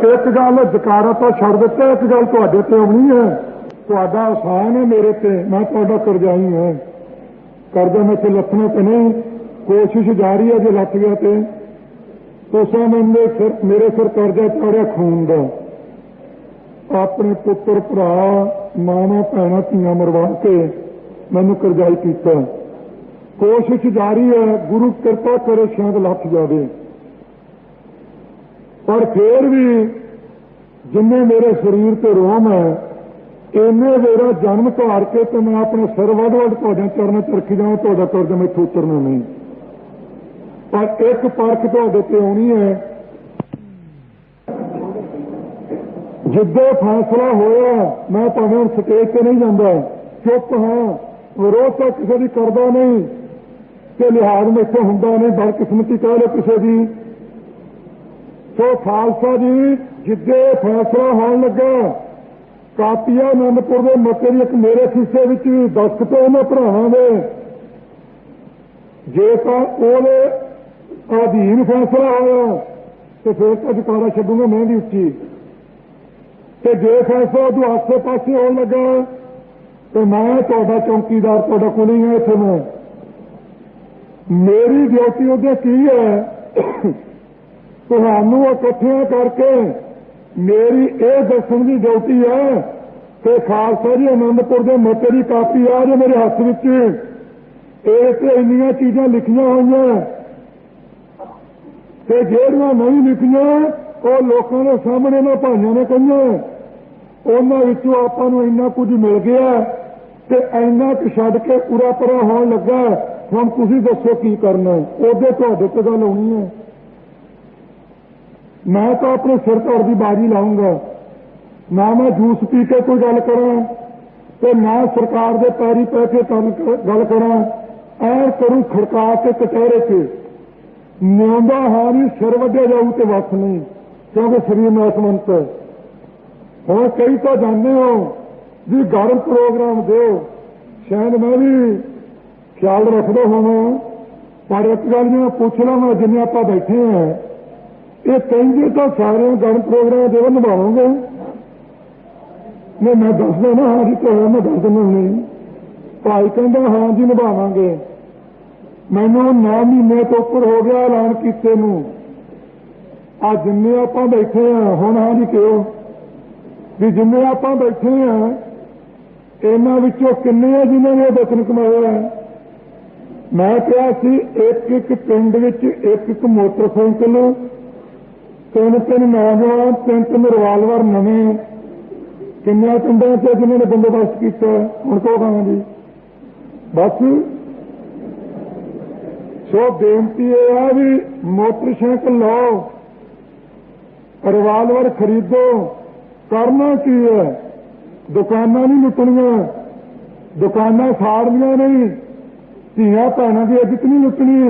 एक गल जकारा तो छड़ दिता, एक गल तुहाडे ते आउणी है। तुहाडा एहसान है मेरे ते, मैं तुहाडा करजाई है। करजा मैं ते लथना तो नहीं, कोशिश जारी है, जो लथ गया तो मेरे सिर करजा चाढ़िया खून का। अपने पुत्र भरा मावां भैणां धीआं मरवा के मैनूं करजाई कीता। कोशिश जारी है, गुरु कृपा करे शायद लथ जाए, पर फिर भी जिन्ने मेरे शरीर ते रोम है इन्ने मेरा जन्म धार के तो मैं अपने सिर वध वध तुहाडे चरणों च रखी जाऊँ, तुहाडा कर्जा मैं उतरना नहीं। पर एक परख तुहाडे ते आउणी है, जिद्दे फैसला होया मैं भावें हुण स्टेज ते नहीं जांदा, चुप हाँ, विरोध तो किसी की करदा नहीं कि लिहाज मेरे हुंदा नहीं, बदकिस्मती कह लो किसी की। तो खालसा जी जिद्दे फैसला होने लगा, कापिया आनंदपुर के मते की एक मेरे खिस्से भी दस्तखत उन्होंने भरावां दे, जे तो ਉਹਦੇ अधीन फैसला होया तो फिर तो जकारा छड्डूंगा मैं भी उच्ची, तो जे फैसला उदू आसे पासे होने लगा तो मैं तुहाडा चौकीदार तुहाडा कुली है। इत्थे मैं मेरी ड्यूटी उहदे की है, तुहानू इकट्ठियां करके मेरी यह दसन की ड्यूटी है कि खालसा जी आनंदपुर के मते की कापी आ जो मेरे हथ विच इन्नियां चीज़ां लिखियां हुई ते जेहड़ियां नहीं लिखियां वो लोगों के सामने ना भाइयों ने कहियां, उन्हां विचों आपां नूं इन्ना कुछ मिल गया ते इन्ना क छड्ड के पूरा परा होण लगा। हुण तुसीं दसो की करना, उहदे तुहाडे ते गल आउणी है। मैं तो अपने सिर धड़ की बाजी लाऊंगा, ना मैं जूस पी के कोई गल करा तो ना सरकार के पैरी पै के गल करा, ऐ करूं खड़का के कटहरे के न्योंदा हाँ नहीं, सिर वड्ढिया जाऊ तो वस नहीं, क्योंकि शरीर नासमंत है। हुण कई तो जाने हो भी गर्म प्रोग्राम दो, शायद मैं भी ख्याल रखदा होवां, पर एक गल मैं पुछ लवां, जिन्ने आपां बैठे हैं ये कहेंगे तो सारे गर्म प्रोग्राम देव निभाओगे नहीं, मैं दसदा ना हाँ जी तो मैं दस दिना नहीं, भाई कहता हाँ जी निभावांगे। मैनू 9 महीने तो उपर हो गया ऐलान कीते नूं, आ जिन्ने आपां बैठे हैं हुण हाँ जी कहो भी जिन्ने आपां बैठे हैं इन्हां विचों किन्ने हैं जिन्हां ने वचन कमाया है। मैं कहा सी एक एक पिंड विच एक एक मोटरसाइकिल, 3-3 नौजवान, 3-3 रिवाल्वर नवे, किन्ने पिंडों से जिन्होंने बंदोबस्त किया। हुण कहो कहां जी बस। सो बेनती यह है भी मोटरसाइकिल लो, रिवाल्वर खरीदो, करना की है, दुकाना नहीं लुटनिया, दुकाना साड़निया नहीं, धीआं भैणां की इज्जत नहीं लुटनी,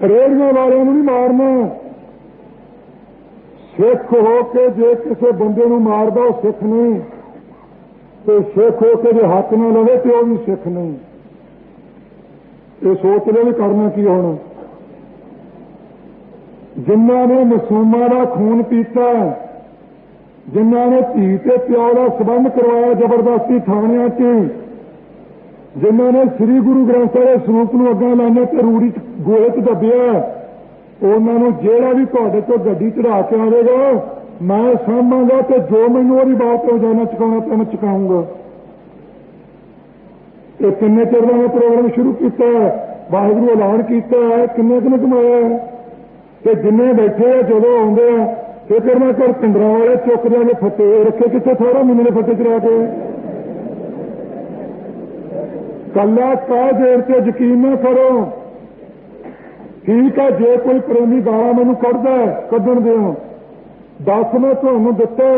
रेहड़ियां वालियां नूं नहीं मारना। सिख हो के जे किसी बंदे नूं मारदा वो सिख नहीं, तो सिख हो के जे हथ ना लवे तो वह भी सिख नहीं। ये सोच लो भी करना की होना। जिन्हां ने मासूमां दा खून पीता, जिन्हां ने धी ते प्यो दा संबंध करवाया जबरदस्ती थाणियां च, जिन्हां ने श्री गुरु ग्रंथ साहिब दे सरूप नूं अग्गां लाने ते रूड़ी गोहे च दबिया, उन्होंने जेड़ा भी तुहाडे तो गड्डी चढ़ा के आवेगा मैं सामांगा, तो जो मैनूं ओहदी बात तो रोजाना चुकाउणा तो मैं चुकाऊंगा। ये किन्ने चिर दा मैं प्रोग्राम शुरू किया, वाहिगुरू ऐलान किया, किन्ने किन्ने कमाया है, तो जिन्ने बैठे आ जदों आउंदे आ फिर मैं घर पिंडरां वाले चुक जाके फटे रखे कितने 18 महीने ने फटे चढ़ा के। कला कह देर से यकीन ना करो, ठीक है जे कोई प्रेमी गाला मैनू कढ़दा कढ़न दिओ, दस मैं तुहानूं दित्ता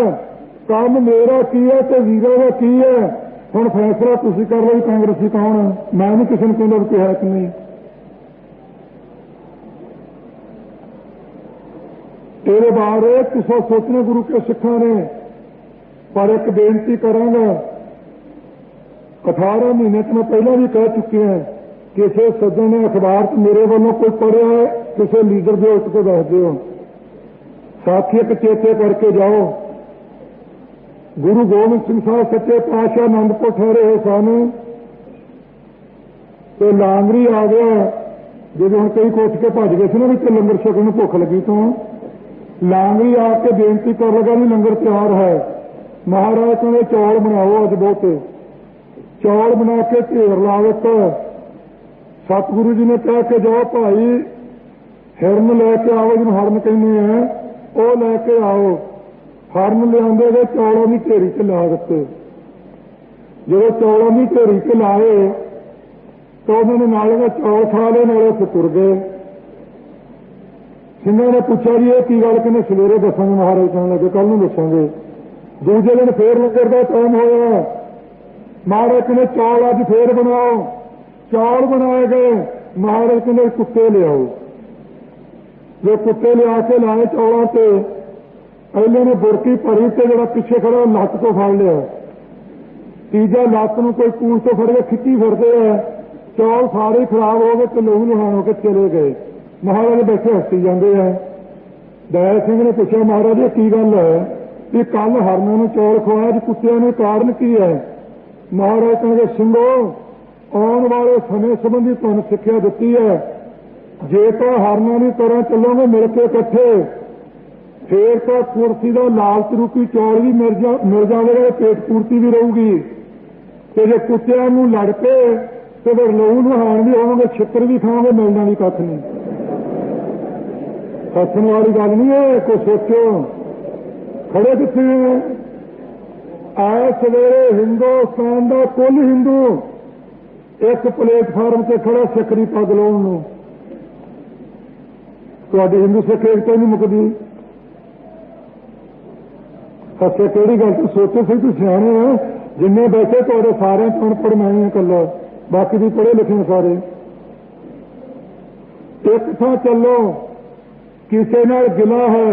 काम मेरा की है तो वीरा का की है। हुण फैसला तुसीं कर लो कांग्रेसी कौन है, मैं नहीं किसी ने कहना कोई है कि नहीं। तेरे बारे किसी सोचना गुरु के सिखा ने, पर एक बेनती करांगा, 18 महीने तो मैं पहले भी कह चुके हैं, किसी सज्जन ने अखबार मेरे वालों कोई पढ़िया है, किसी लीडर के उठ को दस दो, साथी एक चेते करके जाओ, गुरु गोबिंद सिंह साहब सच्चे पातशाह आनंदपुर ठहरे हो सानू तो लांगरी आ गया। जो हम कई कोच के भज गए थे ना भी लंगर छकण नूं भुख लगी तो लांगरी आके बेनती कर लगा भी लंगर तैयार है। महाराज कहते चौल बनाओ, अज बहुते चौल बना के ढेर ला दिता। सतगुरु जी ने कह के जाओ भाई हिरन लैके आओ, जिन्हें हरन कहने हैं वो लैके आओ। हरन लिया गए, चौलों की ढेरी च ला दिते। जो चौलों की ढेरी च लाए तो उन्होंने नाले का चौल खा ले, नाले से तुर गए। सिंघा ने पूछा जी ये की गल, कहने सवेरे दसांगे। महाराज कहने लगे कल नूं दसांगे। दूजे दिन फिर लंगर का टाइम होया। महाराज कहने चौल अज फिर बनाओ। चौल बनाए गए। महाराज कहने कुत्ते लियाओ। जो कुत्ते लिया के लाए चौलों से, पहले ने बुरकी भरी तो जरा पिछे खड़ा लत्त तो फड़ लिया। तीजा लत्त नूं कोई कूल तो फड़ के खिच्ची फिरते है। चौल सारे खराब हो गए तो लहू लुहान होकर चले गए। महाराज बैठे हसी जाते हैं। दयाल सिंह ने पूछा महाराज ये की गल है कि कल हरनां नूं चौल खवाया, अज कुत्तियां ने कारण की है? महाराज कहेंगे सिंघो आने वाले समय संबंधी तुहानूं सिक्ख्या दित्ती है, जे तो हरनां की तरह चलोगे मिल के इकट्ठे फिर तो कुर्सी का लालच रूपी चौल भी मिल जाएगा, पेट पूर्ति भी रहूगी। तो जे कुत्तियां नूं लड़ पे तो फिर लहू लुहान भी होवोगे, छित्र भी खाओगे, मिलना भी कख नहीं। हसन वाली गल नहीं है। कोई सोचो खड़े कितने हैं? आए सवेरे हिंदुस्तान का कुल हिंदू एक प्लेटफार्म से खड़ा सिकरी पग लाउण नूं। तुहाडी हिंदू सिख एकता नहीं मुकदी। हसे किहड़ी गल तो सोचो सही, तुसीं सियाणे हो। जिन्ने बैठे तुहाडे सारे अनपढ़ मैं ही कल्ला, बाकी भी पढ़े लिखे सारे। एक थां चलो, किसी नाल गिला है,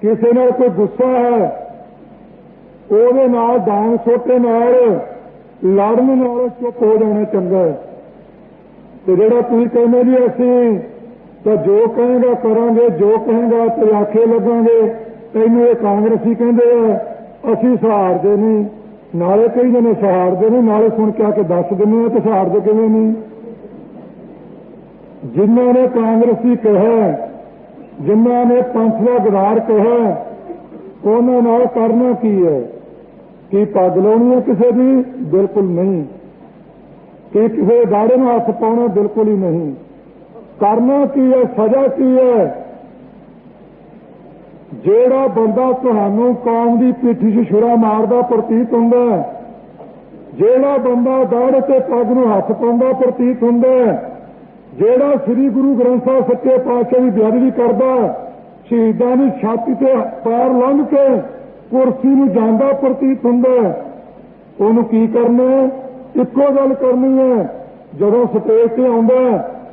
किसी नाल कोई गुस्सा है, ਉਹਦੇ ਨਾਲ ਡਾਂਗ ਸੋਟੇ ਨਾਲ ਲੜਨ ਨਾਲ ਚੁੱਪ ਹੋ ਜਾਣਾ ਚੰਗਾ ਹੈ। ਤੇ ਜਿਹੜਾ ਤੁਸੀਂ ਕਹਿੰਦੇ ਜੀ ਅਸੀਂ ਤਾਂ ਜੋ ਕਹੇਗਾ ਕਰਾਂਗੇ, ਜੋ ਕਹੇਗਾ ਤੇ ਆਖੇ ਲੱਗਾਂਗੇ, ਤੈਨੂੰ ਇਹ ਕਾਂਗਰਸੀ ਕਹਿੰਦੇ ਆ, ਅਸੀਂ ਸਹਾਰਦੇ ਨਹੀਂ। ਨਾਲੇ ਕਈ ਜਣੇ ਸਹਾਰਦੇ ਨੇ, ਨਾਲੇ ਸੁਣ ਕੇ ਆ ਕੇ ਦੱਸ ਦਿੰਦੇ ਆ ਤੇ ਸਹਾਰਦੇ ਕਿਵੇਂ ਨਹੀਂ। ਜਿਨ੍ਹਾਂ ਨੇ ਕਾਂਗਰਸੀ ਕਿਹਾ, ਜਿਨ੍ਹਾਂ ਨੇ ਪੰਥ ਦਾ ਗਦਾਰ ਕਿਹਾ, ਉਹਨਾਂ ਨਾਲ ਕਰਨਾ ਕੀ ਹੈ? ਕੀ ਪੱਗ ਲਾਉਣੀ ਹੈ ਕਿਸੇ ਦੀ? ਬਿਲਕੁਲ ਨਹੀਂ। ਕੀ ਕਿਸੇ ਦਾੜੇ ਨੂੰ ਹੱਥ ਪਾਉਣਾ? ਬਿਲਕੁਲ ਹੀ ਨਹੀਂ। ਕਰਨਾ ਕੀ ਹੈ? ਸਜ਼ਾ ਕੀ ਹੈ? ਜਿਹੜਾ ਬੰਦਾ ਤੁਹਾਨੂੰ ਕੌਮ ਦੀ ਪਿੱਠੀ 'ਚ ਛੁਰਾ ਮਾਰਦਾ ਪ੍ਰਤੀਤ ਹੁੰਦਾ, ਜਿਹੜਾ ਬੰਦਾ ਦਾੜੇ ਤੇ ਪੱਗ ਨੂੰ ਹੱਥ ਪਾਉਂਦਾ ਪ੍ਰਤੀਤ ਹੁੰਦਾ, ਜਿਹੜਾ ਸ੍ਰੀ ਗੁਰੂ ਗ੍ਰੰਥ ਸਾਹਿਬ ਸੱਚੇ ਪਾਤਸ਼ਾਹ ਦੀ ਬੇਅਦਬੀ ਕਰਦਾ, ਸ਼ਹੀਦਾਂ ਦੀ ਛਾਤੀ ਤੇ ਪੈਰ ਲੰਘ ਕੇ ਕੁਰਸੀ ਨੂੰ ਜਾਂਦਾ ਪ੍ਰਤੀਤ ਹੁੰਦਾ, ਉਹਨੂੰ ਕੀ ਕਰਨਾ? ਇੱਕੋ ਗੱਲ ਕਰਨੀ ਹੈ। ਜਦੋਂ ਸਟੇਜ ਤੇ ਆਉਂਦਾ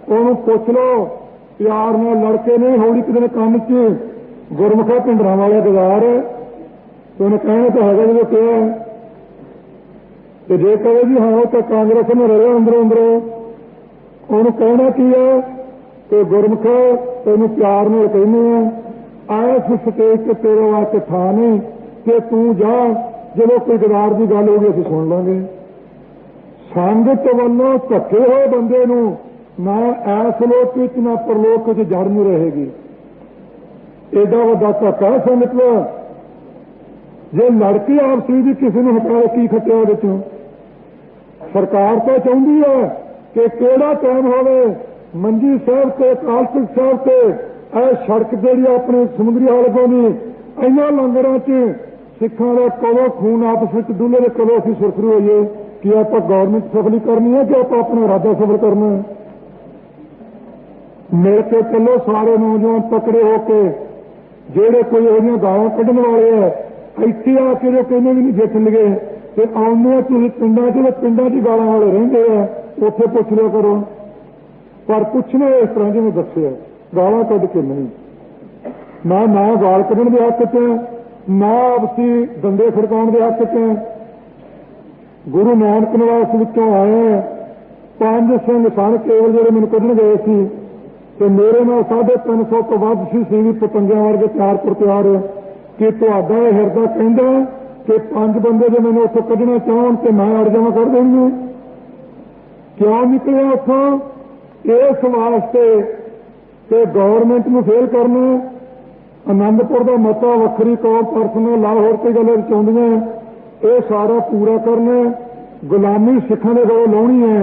ਉਹਨੂੰ ਪੁੱਛ ਲਓ ਪਿਆਰ ਨਾਲ ਲੜ ਕੇ ਨਹੀਂ, ਹੌਲੀ ਕਿਤੇ ਕੰਨ 'ਚ ਗੁਰਮੁਖਾ ਭਿੰਡਰਾਂ ਵਾਲਾ ਗਜ਼ਾਰ ਉਹਨੇ ਕਹਿਣਾ ਤਾਂ ਹੈਗਾ ਜਦੋਂ ਕਿਹਾ। ਤੇ ਜੇ ਕਹੇ ਜੀ ਹਾਂ ਉਹ ਤਾਂ ਕਾਂਗਰਸ ਨੂੰ ਰਲਿਆ ਅੰਦਰੋਂ ਅੰਦਰੋਂ, ਉਹਨੂੰ ਕਹਿਣਾ ਕੀ ਹੈ ਕਿ ਗੁਰਮੁਖਾ ਤੈਨੂੰ ਪਿਆਰ ਨਾਲ ਕਹਿੰਦੇ ਆ, ਇਸ ਸਟੇਜ ਤੇ ਤੇਰੇ ਵਾਸਤੇ ਥਾਂ ਨਹੀਂ ਕਿ ਤੂੰ ਜਾ, ਜਦੋਂ ਕੋਈ ਗਦਾਰ ਦੀ ਗੱਲ ਹੋਊਗੀ ਅਸੀਂ ਸੁਣ ਲਾਂਗੇ। ਸੰਗਤ ਵੱਲੋਂ ਧੱਕੇ ਹੋਏ ਬੰਦੇ ਨੂੰ ਨਾ ਐਸ ਲੋਕ ਵਿੱਚ ਨਾ ਪਰਲੋਕ ਵਿੱਚ ਜੜ ਨਹੀਂ ਰਹੇਗੀ। ਏਡਾ ਵੱਡਾ ਧੱਕਾ ਸੰਗਤ ਦਾ। ਜੇ ਲੜਕੀ ਆਪਸੀ ਦੀ ਕਿਸੇ ਨੂੰ ਹਟਾ ਕੀ ਖੱਟਿਆ ਉਹਦੇ ਚੋਂ? ਸਰਕਾਰ ਤਾਂ ਚਾਹੁੰਦੀ ਹੈ ਕਿ ਕਿਹੜਾ ਟਾਈਮ ਹੋਵੇ ਮੰਜੀ ਸਾਹਿਬ ਤੇ ਅਕਾਲ ਤਖ਼ਤ ਸਾਹਿਬ ਤੇ ਇਹ ਸੜਕ ਜਿਹੜੀ ਆਪਣੇ ਸਮੁੰਦਰੀ ਹਾਲਗੋਂ ਦੀ ਇਹਨਾਂ ਲੰਗਰਾਂ 'ਚ ਸਿੱਖਾਂ ਦਾ ਕਦੋਂ ਖੂਨ ਆਪਸ ਵਿੱਚ ਡੁੱਲੇ ਤੇ ਕਦੋਂ ਅਸੀਂ ਸੁਰਖਰੂ ਹੋਈਏ ਕਿ ਆਪਾਂ ਗੌਰਮੈਂਟ ਸਫਲੀ ਕਰਨੀ ਹੈ ਕਿ ਆਪਾਂ ਆਪਣਾ ਇਰਾਦਾ ਸਫਲ ਕਰਨਾ ਹੈ। ਮਿਲ ਕੇ ਚੱਲੋ ਸਾਰੇ ਨੌਜਵਾਨ ਤਕੜੇ ਹੋ ਕੇ, ਜਿਹੜੇ ਕੋਈ ਇਹਦੀਆਂ ਗਾਲਾਂ ਕੱਢਣ ਵਾਲੇ ਆ ਇੱਥੇ ਆ ਕੇ ਜੋ ਕਹਿੰਦੇ ਵੀ ਨਹੀਂ ਜਿੱਤਣਗੇ ਤੇ ਆਉਂਦੇ ਤੁਸੀਂ ਪਿੰਡਾਂ 'ਚ, ਪਿੰਡਾਂ 'ਚ ਗਾਲਾਂ ਵਾਲੇ ਰਹਿੰਦੇ ਆ, ਉੱਥੇ ਪੁੱਛ ਲਿਆ ਕਰੋ। ਪਰ ਪੁੱਛਣਾ ਇਸ ਤਰ੍ਹਾਂ ਜਿਵੇਂ ਦੱਸਿਆ, ਗਾਲਾਂ ਕੱਢ ਕੇ ਨਹੀਂ। ਨਾ ਗਾਲ ਕੱਢਣ ਦੇ ਹੱਕ 'ਚ, ਨਾ ਆਪਸੀ ਦੰਦੇ ਖੜਕਾਉਣ ਦੇ ਹੱਕ 'ਚ। ਗੁਰੂ ਨਾਨਕ ਨਿਵਾਸ ਵਿੱਚੋਂ ਆਏ 5 ਸਿੰਘ ਸਨ ਕੇਵਲ ਜਿਹੜੇ ਮੈਨੂੰ ਕੱਢਣ ਗਏ ਸੀ, तो मेरे नाल 350 तो वध सी सीवी पतंगियां वर्गे त्यार पर त्यार कि तुहाडा हिरदा कहंदा कि 5 बंदे जो मैंने उत्थों कढ़ना चाहन तो मैं अड़ जावां कर देंगे। क्यों निकले उत्थों? इस वास्ते कि गवर्नमेंट नूं फेल करना, आनंदपुर का मता वक्री कौम परसना लाहौर से गल चाहदियां, ये सारा पूरा करना, गुलामी सिखां दे गलों लाउणी है।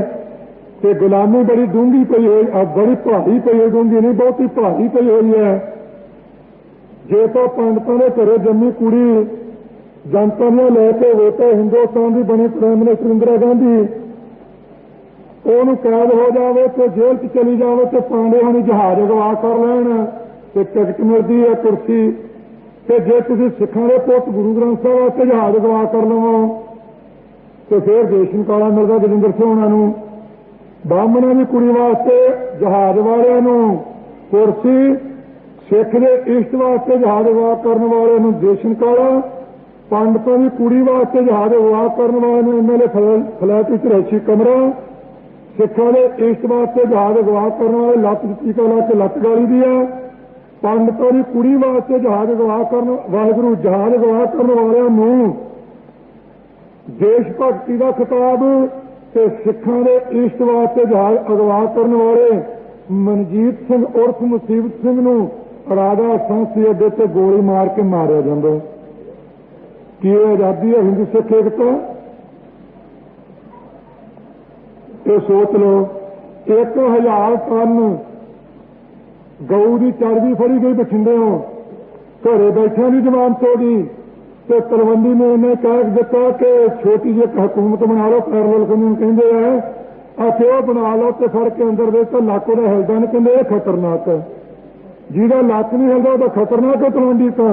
तो गुलामी बड़ी डूंगी पई हुई, बड़ी भारी पई हुई, डूंगी नहीं बहुती भारी पई हुई है। जे तो पंडितां दे घरे जम्मी कुड़ी जनता ने लैके वोटा हिंदुस्तान की बनी प्राइम मिनिस्टर इंदिरा गांधी ਉਹਨੂੰ कैद हो जाए तो जेल च चली जाए तो पांडे होनी जहाज अगवा कर लैन तो टिकट मिलती है कुर्सी। तो जे तुसीं सिखां दे पुत गुरु ग्रंथ साहिब वास्ते जहाज अगवा कर लवो तो फिर देश निकाला मिलता गजिंदर सिंह होणां नूं। ब्राह्मणों की कुड़ी वास्ते जहाज वालियां नूं कुर्सी, सिख दे इष्ट वास्ते जहाज अगवा करने वाले नूं देश निकाला, पंडितों की कुड़ी वास्ते जहाज अगवा करने वाले नूं एमएलए फ्लैट विच रैसी कमरा, सिखों के इष्ट वास्ते जहाज अगवा करने वाले लत्त टीका ला के लत्त गाली दी है, पंडितों की कुड़ी वास्ते जहाज अगवा करने वाहगुरू जहाज अगवा करने वालों देश भगती का खिताब ते सिखों के इष्ट वास्ते जहाज अगवा करने वाले मनजीत सिंह उर्फ मुसीबत सिंह नूं राजा सांसी अड्डे ते गोली मार के मारिया जांदा। की आज़ादी है हिंदू सिख एकता? ये सोच लो, 1000 टन गऊ की चर्बी फड़ी गई बठिंडियों, घरे बैठे की जमानत हो गई। तो तलवंडी ने इन्हें कह दिता कि छोटी जी हुकूमत बना लो, पैरल कानून कहते हैं, क्यों बना लो तो फड़ के अंदर दे तो लक वह हिलदा नहीं, कहते यह खतरनाक है। जिहदा लक नहीं हिलदा वह खतरनाक है। तलवंडी तो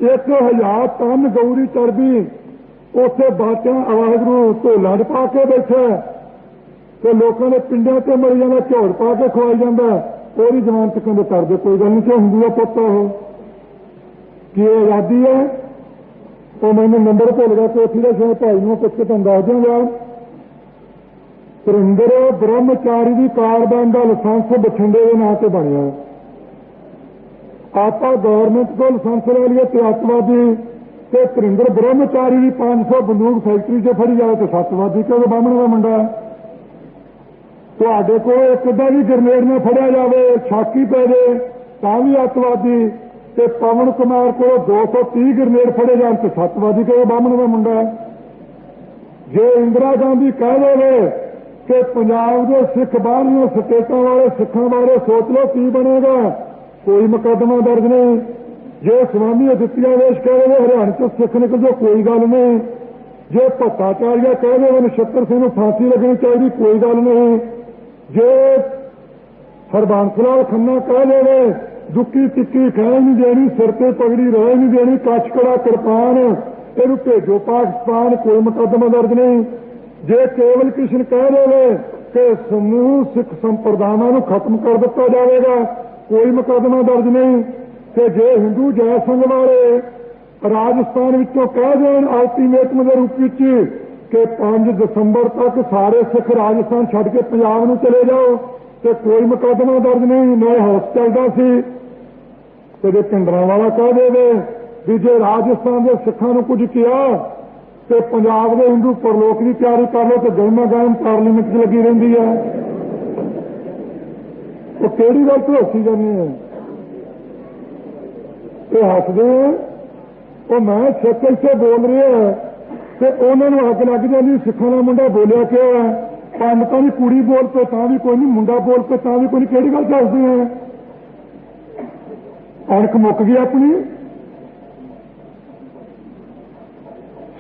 1000 टन गऊ की चर्बी उत्थे बाटियां वाहगुरू ढोलां च पा के बैठा तो लोगों ने पिंडों से मरी जाना, झोड़ पा के खवाई जाता, पूरी जमानत कहते कर दे कोई गल नहीं, क्यों हिंदू का पुत हो कि आज़ादी है। तो मैंने नंबर भुल गया कोठी का, शायद भाई नूं पुछ के तुहानूं दस दूंगा। सुरिंदर ब्रह्मचारी की कारबैन का लाइसेंस बठिंडे के नां से बनया। आप गवर्नमेंट को लाइसेंस ले लिया तो अतवादी ते सुरिंदर ब्रह्मचारी की 500 बंदूक फैक्ट्री से फड़ी जाए तो सतवादी क्यों? बामण का मुंडा तुहाडे कोल एक अद्धा भी ग्रनेड में फड़िया जाए, छाकी पै जाए तां भी अतवादी, ते पवन कुमार को 230 ग्रनेड फड़े जाए तो सतवादी क्यों? बामण का मुंडा। जे इंदिरा गांधी कह दे कि पंजाब के सिख बाहर स्टेटां वाले सिखां बारे सोच लो की बनेगा, कोई मुकदमा दर्ज नहीं। जो स्वामी आदित्य वेश कह रहे हरियाणा से सिख निकल जो कोई गल नहीं। जो भट्टाचार्य कह रहे नक्षत्र सिंह फांसी लगनी चाहिए, कोई गल नहीं। जो हरबंस लाल खन्ना कह रहे दुक्की टिक्की खै नहीं देनी, सिर ते पगड़ी रह नहीं देनी, कचकड़ा किरपान इनू भेजो पाकिस्तान, कोई मुकदमा दर्ज नहीं। जे केवल कृष्ण कह रहे कि समूह सिख संप्रदायां नूं खत्म कर दिता जाएगा, कोई मुकदमा दर्ज नहीं। कि जे हिंदू जय संघ वाले राजस्थान विचों कह देन अल्टीमेटम के रूप में कि 5 दिसंबर तक सारे सिख राजस्थान छड़ के पंजाब में चले जाओ तो कोई मुकदमा दर्ज नहीं, मैं हाउस चलता सी। तो जे पिंडरां वाला कह दे भी जे राजस्थान के सिखां नूं कुछ किया तो पंजाब के हिंदू परलोक की तैयारी कर लो, तो गहमा गहम पार्लीमेंट लगी रही है। तो किहड़ी गल तो हसी जानी है? ये हसदे वो मैं सिख इत्थे बोल रहे हैं तो उन्होंने अग लग जाती, सिखां का मुंडा बोलिया क्यों है? पंडितां की कुड़ी बोल पे तां भी कोई नहीं, मुंडा बोल पे तां भी कोई नहीं, किहड़ी गल दसदे हैं? अणख मुक गई अपनी।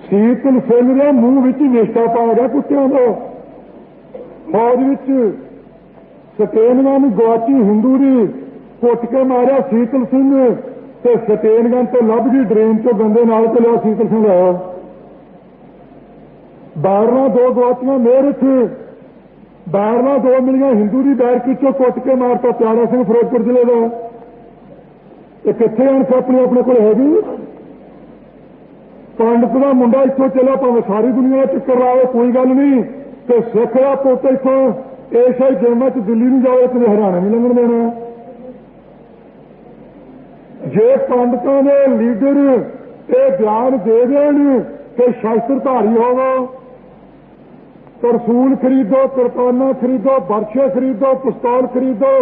शीतल सिंह के मूँह विच निष्ठा पा गया कुत्तियां का। फौज विच सटेनगन गुआची हिंदू की कुट के मारिया शीतल सिंह ते सटेनगन तो लभ गई ड्रेन चो गंदे नाल ते लिया शीतल सिंह आया। बैरना 2 गुआचियां मेरे थे, बैरना 2 मिलियां हिंदू की बैरकी चो कुट के मारता प्यारा सिंह फिरोजपुर जिले का। ये कित्थे अणख अपनी अपने को हैगी? पंडित का मुंडा इत्थों चला भावें सारी दुनिया चक्कर लाए, कोई गल नहीं। तो सिख का पुत इत्थों एशिया गेमां च दिल्ली नहीं जाओ कभी हरियाणा नहीं लंघन देना। जे पंडितां ने लीडर ये बयान दे देन कि शस्त्रधारी होवो, तरसूल खरीदो, किरपाना खरीदो, बर्छे खरीदो, पिस्तौल खरीदो,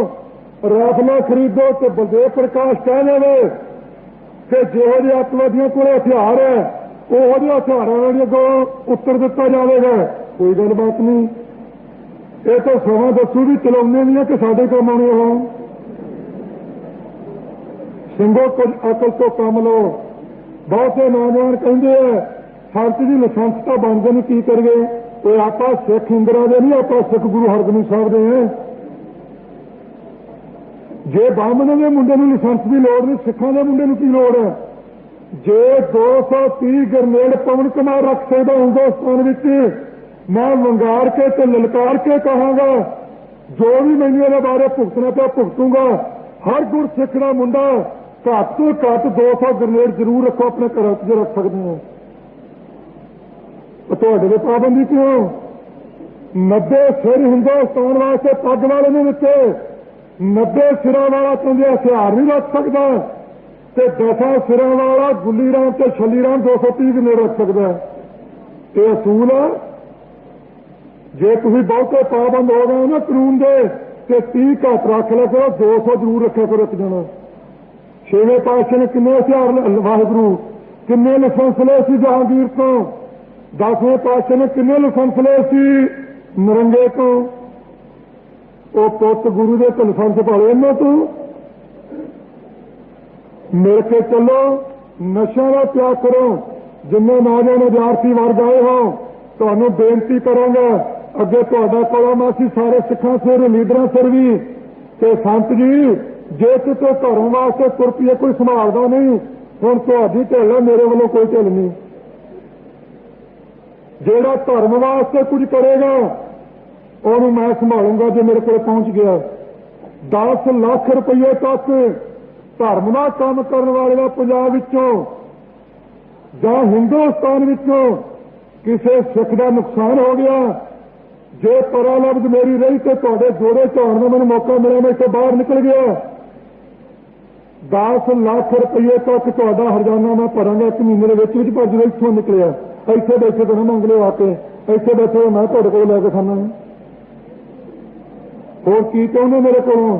राइफल खरीदो, तो बलदेव प्रकाश कह देवे कि जो जे अतवादियों को हथियार है वह हथियारों के अगों उत्तर दिता जाएगा। कोई गलबात नहीं। ये तो समा दसू भी चलाने नहीं है कि साढ़े काम आने हो। ਸਿੰਘੋ कुछ अकल तो कम लो। बहुत से नौजवान कहते हैं संत जी लाइसेंस तो बनते नहीं, की करिए। तो आप सिख इंदिरा दे नहीं, आप सिख गुरु हरगोबिंद साहब दे हैं। जे बामने के मुंडे नूं लाइसेंस की लोड़ नहीं, सिखां के मुंडे नूं की लोड़ है। जे 230 ग्रेनेड पवन कुमार रख सकता हिंदुस्तान में, मैं वंगार के ते ललकार के कहांगा जो भी मैंने इहदे बारे भुगतना पिया भुगतूंगा। हर गुरसिख दा मुंडा घट तो घट 200 ग्रेनेड जरूर रखो अपने घरों च रख सकते हैं। तुहाडे ते पाबंदी क्यों? 90 सिर हिंदुस्तान वास्ते पग वाले ने दिते, 90 सिरां वाला कहंदे हथियार नहीं रख सकता, ते 10 सिरां वाला गुल्ली राम ते छली राम 230 ग्रेनेड रख सकता है। ये असूल है। जे तुसीं बहुते पाबंद हो गए ना कानून दे, ते 30 घट रख लिया करो, 200 जरूर रखा करो एक जणा। छेवें पातशाह ने किन्ने हथियार, वाहिगुरू किन्ने लाइसेंस ले सी जहांगीर तो? 10वें पातशाह ने किन्ने लाइसेंस ले सी नरंगे तो? वो पुत गुरु दे लाइसेंस पाले इन्हों तो। मिल के चलो, नशा का त्याग करो। जिन्ने नौजवान विद्यार्थी वर्ग आए हो, तुहानूं बेनती करांगा अगे तुहाडा कलम असीं सारे सिखां सिर, लीडरां सिर भी ते संत जी जे किते घरों वास्ते तुर पईए कोई संभालदा नहीं, हुण तुहाडी ढिल है, मेरे वालों कोई ढिल नहीं। जेड़ा धर्म वास्ते कुछ करेगा उन्होंने मैं संभालूंगा जो मेरे को पहुंच गया। 10 लाख रुपये तक धर्म का काम करने वाले पंजाब विचों जां हिंदुस्तान विचों किसी सिख का नुकसान हो गया, जे परा लफ्ज मेरी रही तो तुहाडे जोड़े झाउण का मैनूं मौका मिला, मैं इसे बाहर निकल गया। 10 लाख रुपये तक तुहाडा हरजाना मैं भरांगा एक महीने के विच, पर जो इत्थों निकलिया इत्थे बैठे तो ना मंग लिओ आके, इत्थे बैठे मैं तुहाडे कोल लैके खाना। होर की चाहुंदे मेरे कोलों?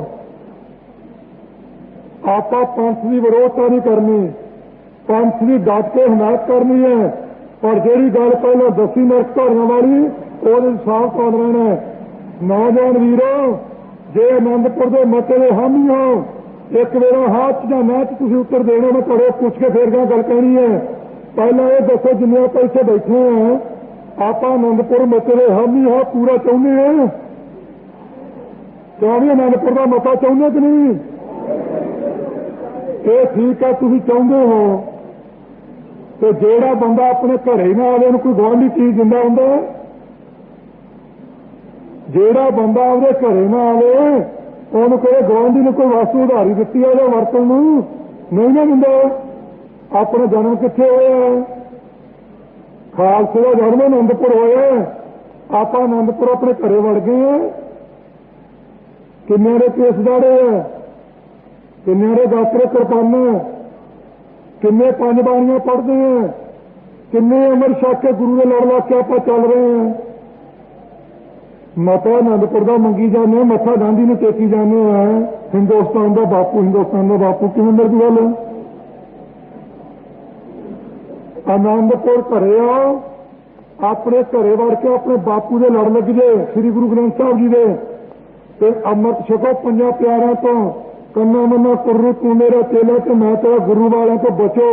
आपां पंथ की विरोधता नहीं करनी, पंथ की डट के हिमायत करनी है, पर जिहड़ी गल पहले दसी नरक धरने वाली ਉਹਦੇ ਸਾਫ਼ ਕਰ ਰਹਿਣਾ है। नौजवान वीरो जे आनंदपुर के मते के हामी हो, एक मेरा हाथ या ना तुम उत्तर देना, मैं तुहाडे पुछ के फिर गल कहनी है। पहला ये दसो जिन्ने आप इत्थे बैठे हैं, आप आनंदपुर मते के हामी हो, पूरा चाहुंदे हैं? क्या भी आनंदपुर का मता चाहुंदे कि नहीं? ये ठीक है, तुम चाहुंदे हो तो जेड़ा बंदा अपने घरे ना आवे कोई गुआंढी चीज दिंदा हुंदा है? जेड़ा बंदा अपने घरे ना आवे उन्होंने कहे गुआंढी ने कोई वस्तु उधारी दी है वरतन नहीं ना दिंदा? अपना जन्म कित्थे होया? खालसे का जन्म आनंदपुर होया, आप आनंदपुर अपने घरे वड़ गए हैं। किन्ने दे केस दाड़े है, किन्ने दे दातरे किरपाना, किन्ने 5 बाणियां पढ़ते हैं, किन्ने अमर छक के गुरु के लड़ लग के आप चल रहे हैं। मता आनंदपुर का मंगी जाने, मथा गांधी ने टेकी जाने हैं। हिंदुस्तान का बापू, हिंदुस्तान का बापू किवें मेरी गल? आनंदपुर घरे आओ, अपने घरे वड़ के अपने बापू के लड़ लग जाए, श्री गुरु ग्रंथ साहब जी के, ते अमृत छको 5 प्यारों तो, कन्ना मन्ना कुर्रू तू मेरा चेला ते मैं तेरा गुरु वालों तो बचो।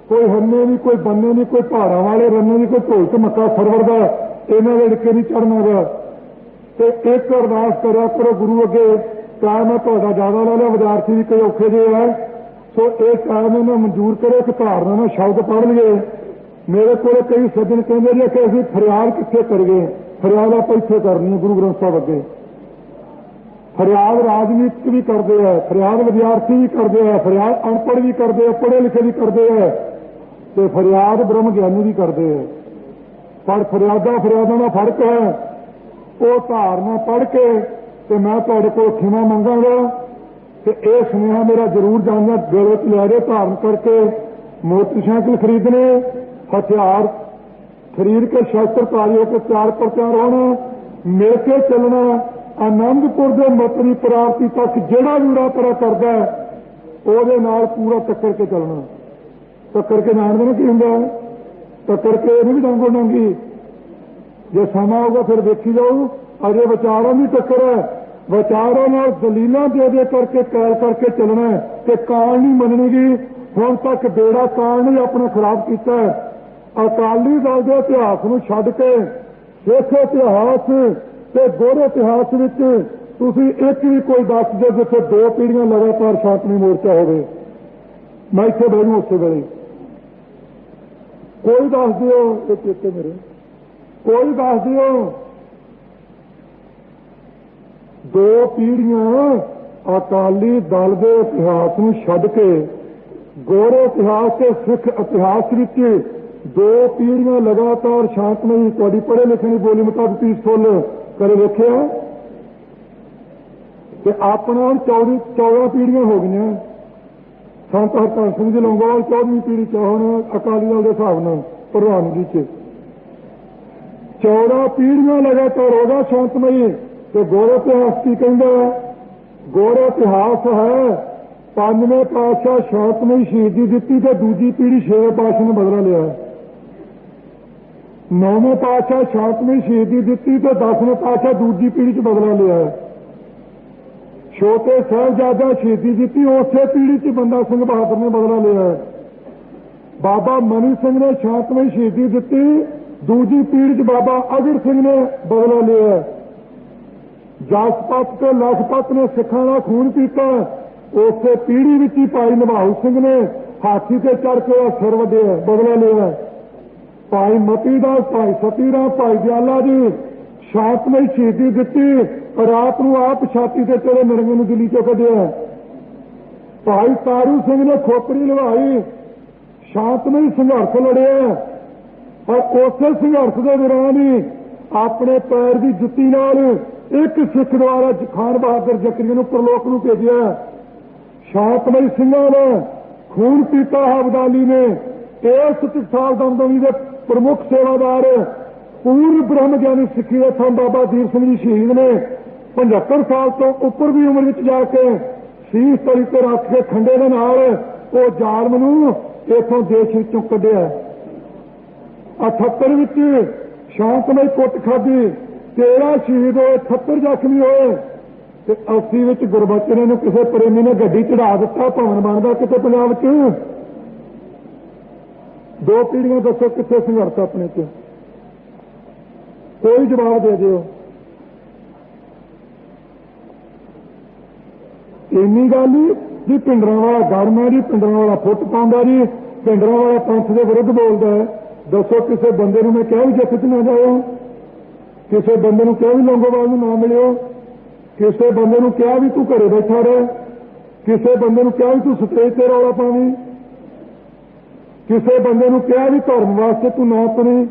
कोई हन्ने नहीं, कोई बन्ने नहीं, कोई पहाड़ा वाले रन्ने नहीं, कोई ढोल च मक्का सरवर का इन्हों के इड़के नहीं चढ़ना गा। तो एक अरदास करा करो गुरु अगे, चाहे मैं तुहाडा ज्यादा ला लिया, विद्यार्थी भी कई औखे जे है, सो एक टाइम इन्हें मंजूर करे कि धारणा में शब्द पढ़ लिए। मेरे को कई सज्जन कहते जी कि असं फरियाद कितने करिए? फरियाद आप इत्थे करनी है गुरु ग्रंथ साहब अगे। फरियाद राजनीति भी करते हैं, फरियाद विद्यार्थी भी करते हैं, फरियाद अनपढ़ भी करते हैं, पढ़े लिखे भी करते हैं, तो फरियाद ब्रह्म ज्ञानी भी करते हैं। पर फरियादा का फर्क है। वो धारना पढ़ के तो मैं तुहाडे कोल खिमा मंगांगा तो यह सुनेहा मेरा जरूर जानना दिल विच लै जाओ। धारण करके मोटरसाइकिल खरीदने, हथियार खरीद के शस्त्रधारी होकर तैयार प्रचार होना, मिल के चलना, आनंदपुर के मतरी प्राप्ति तक जिहड़ा भी उरा परा करदा है ਉਹਦੇ ਨਾਲ पूरा टक्कर के चलना। टक्कर के जानते ना की हुंदा, टक्कर के नहीं भी डंगो डंगी, जो समा होगा फिर देखी जाओ। अजे विचारों की टक्कर है, विचारों नाल दलीलां दे करके कैल करके चलना है कि कान नहीं मनणगी। हुण तक बेड़ा कान ने अपना खराब किया है। अकाली दल के इतिहास नूं छड्ड के सिख इतिहास ते गोरे इतिहास विच तुसीं एक भी कोई दस दो जिथे 2 पीढ़ियां लगातार शांतमई मोर्चा होवे, मैं इत्थे बहूँ उस वेले कोई दस दिओ, एक चेते मेरे कोई दस दिओ 2 पीढ़ियां अकाली दल के इतिहास नूं छड्ड के गोरे इतिहास ते सिख इतिहास विच 2 पीढ़ियां लगातार शांतमई तुहाडी पढ़े लिखे की बोली मुताबिक पीसफुल करे वेखिया कि अपना 14 पीढ़ियां हो गई। संत हरपाल सिंह जी लौंगोवाल 14वीं पीढ़ी च हुण अकाली दल के हिसाब नाल प्रधानगी च 14 पीढ़ियां लगातार होगा शांतमई। तो गोरा इतिहास की कहता है? गोरा इतिहास है 5वें पातशाह शांतमई शहीदी दिती तो दूजी पीढ़ी 6वें पातशाह ने बदला लिया। 9वें पातशाह शांतमई शहीदी दिती तो 10वें पातशाह दूजी पीढ़ी च बदला लिया है। छोटे साहिबजादा शहीदी दी उस पीढ़ी च बंदा सिंह बहादुर ने बदला लिया है। बाबा मनी सिंह ने शांतमई शहीदी दी, दूजी पीढ़ी च बाबा अगड़ सिंह ने बदला लिया है। जसपत ते लखपत ने सिखां दा खून पीता, उस पीढ़ी विच ही भाई निभाऊ सिंह ने हाथी ते चढ़ के सिर वड्डिया, बदला लिया। भाई मती दास, भाई सतीराम, भाई दयाला जी शांतमई शहीदी दी, रात को आप छाती से चढ़े नरंगे नूं दिल्ली चों कढिया। भाई तारू सिंह ने खोपड़ी लवाई, शांतमई संघर्ष लड़िया और उस संघर्ष के दौरान ही अपने पैर की जुत्ती नाल एक सिख द्वारा खान बहादुर जकरी नूं परलोक नूं भेजिया। शांतमई सिंघां ने खून पीता अबदाली ने इस टकसाल दमदमी के प्रमुख सेवादार पूर्व ब्रह्म ज्ञानी सिक्खी के थम बाबा दीप सिंह जी शहीद ने 75 साल तो उपर भी उम्र में जाके शीश तली ते रख के खंडे के नाल वो जालम नूं इथों देश विचों कढिया। 78 विच शांतमई कुट खाधी, 13 शहीद होए, 78 जख्मी होए ते 80 विच गुरबचने नूं किसी प्रेमी ने गड्डी चढ़ा दिता, भवन बनदा किते पंजाब च। 2 पीढ़ियां दसो किथे संघर्ष अपने च? कोई जवाब दे दिओ। इन्नी गल जी भिंडरां वाला गरम है जी, भिंडरां वाला फुट पाउंदा जी, भिंडरां वाला पंथ के विरुद्ध बोलदा है। दसो किसी बंदे नूं मैं क्या भी जथ च ना जाओ, किसी बंदे नूं क्या भी लौंगोवाल नूं ना मिलियो, किसी बंदे नूं क्या भी तू घरे बैठा रहे, किसी बंदे नूं क्या भी तू स्टेज ते रौला पावी, किसी बंदे नूं क्या भी धर्म वास्ते तू ना पढ़ी,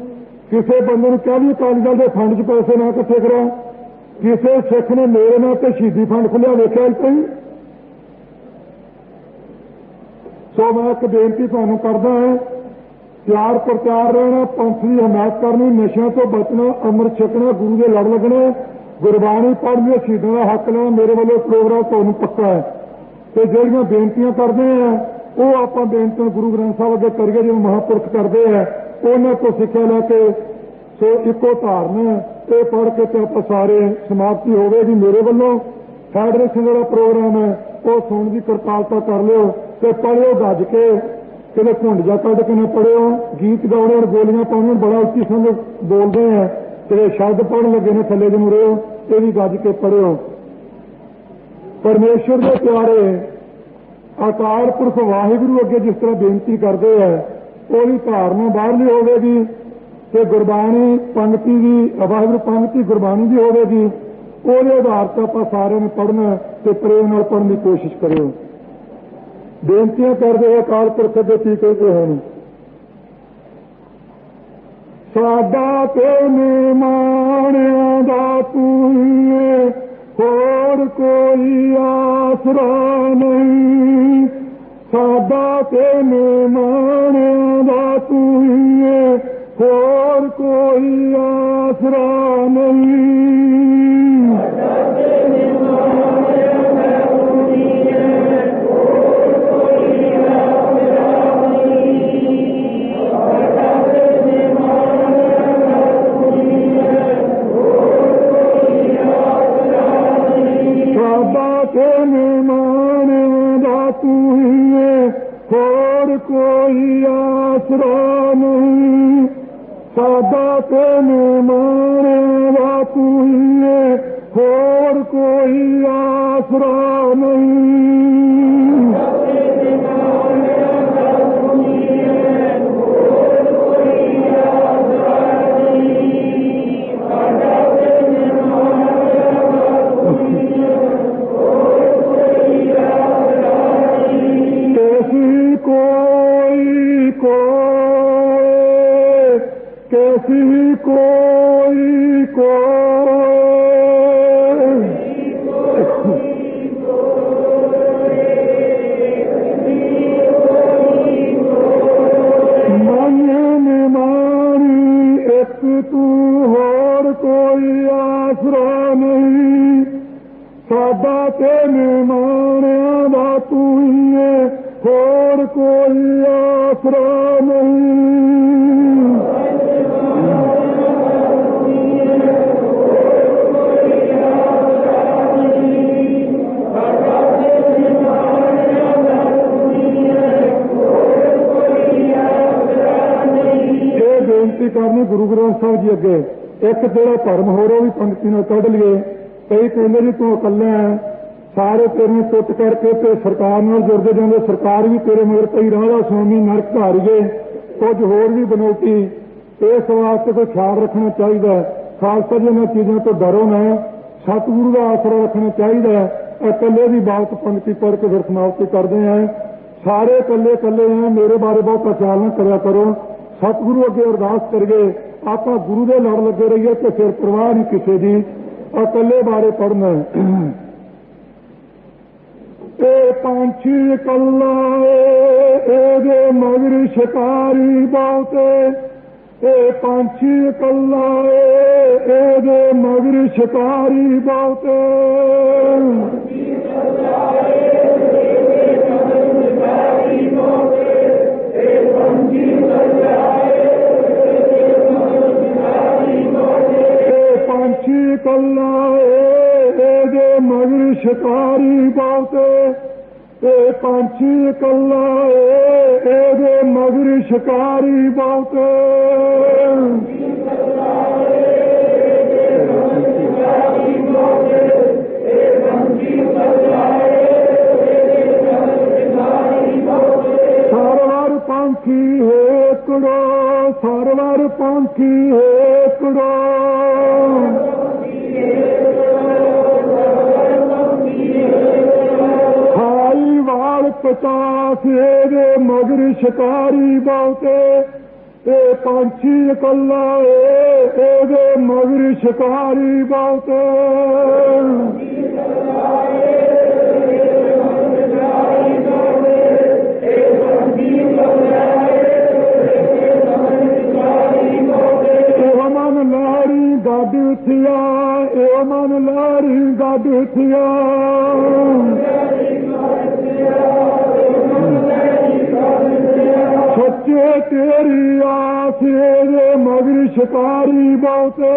किसी बंदे नूं क्या भी अकाली दल के फंड च पैसे ना इकट्ठे करा, किसी सिख ने मेरे नाम ते शहीदी फंड खुलिया वेखिया कोई? सो मैं एक बेनती तुहानूं करदा है, प्यार प्रचार रहना, पंथ की हमायत करनी, नशा तो बचना, अमृत छकना, गुरु के लड़ लगने, गुरबाणी पढ़नी, शहीदों का हक लेना, मेरे वालों प्रोग्राम तुहानूं पक्का है। तो जिहड़ियां बेनतियां करदे हैं वो आपां बेनतियां गुरु ग्रंथ साहिब अगे करिए जिवें महापुरख करदे हैं, उन्हां तो सिक्ख्या लैके सो इको धारण ये पढ़ के तो आप सारे समाप्ति होगी। मेरे वालों फेडरेशन का प्रोग्राम है वो सुन की कृपालता कर लियो तो पढ़ियो गज के, कितने घुंड जा कढ़ के ना पढ़ियो, गीत गाने और गोलियां पाने बड़ा उच्ची संग बोलते हैं, कि शब्द पढ़ लगे ने थले जमुरियो ये भी गज के पढ़ियो। परमेश्वर के प्यारे अकाल पुरख वाहिगुरु अगे जिस तरह बेनती करते हैं वो भी धारणा बाहरली होगी कि गुरबाणी पंक्ति की वाहिगुरु पंक्ति गुरबाणी भी होगी, वो आधार पर आप सारे ने पढ़ना तो प्रेम नाल पढ़ने की कोशिश करो। बेनतियां करते हैं अकाल पुरख अगे की कहते हैं। साडा ते निमाणिया दा तू है, होर कोई आसरा नहीं। साडा ते निमाणिया दा तू है, होर कोई आसरा नहीं। होर कोई आसरा नहीं। साडा ते निमाणिया तू है, होर कोई आसरा नहीं। कैसी कोई मन निमाणी एक तू, होर कोई आसरा नहीं। साडा ते निमाणिया दा तू है, होर कोई आसरा नहीं। करनी गुरु ग्रंथ साहब जी अगे एक जोड़ा धर्म हो रहा भी पंक्ति में कढ़ लिए। कई कहते जी तू अकले है, सारे तेरे टुट करके ते सरकार नाल जुड़ते जाते, सरकार भी तेरे मगर कई राधा स्वामी नरक धारीए, कुछ होर भी बनौटी। इस वास्ते कोई ख्याल रखना चाहिए। खालसा जी इन्होंने चीजों तो डरो ना, सतगुरु का आसरा रखना चाहिए। कले की बात पंक्ति पढ़ के फिर समाप्ति करते हैं। सारे कले कले हैं, मेरे बारे बहुत ख्याल न करया करो। सतगुरु अगे अरदास करिए, आप गुरु के लड़ लगे रहिए तो फिर परवाह नहीं किसी की। कले बारे पढ़ना पंछी कला ए मगर शिकारी बहुते, पंछी कला ए मगर शिकारी बहुते। पंछी कला ए मगर शिकारी बहुते, पंछी कला ए मगर शिकारी बहुते। सरवर पंखी हेकड़ो, सरवर पंखी हेकड़ो। हाई वाल 50 ए मगर शिकारी बहुते, पंछी कला ए मगर शिकारी बहुते। मन लारी गड थिया, ए मन लारी गड थिया। सच्चे तेरी आस ए मगर शिकारी बहुते,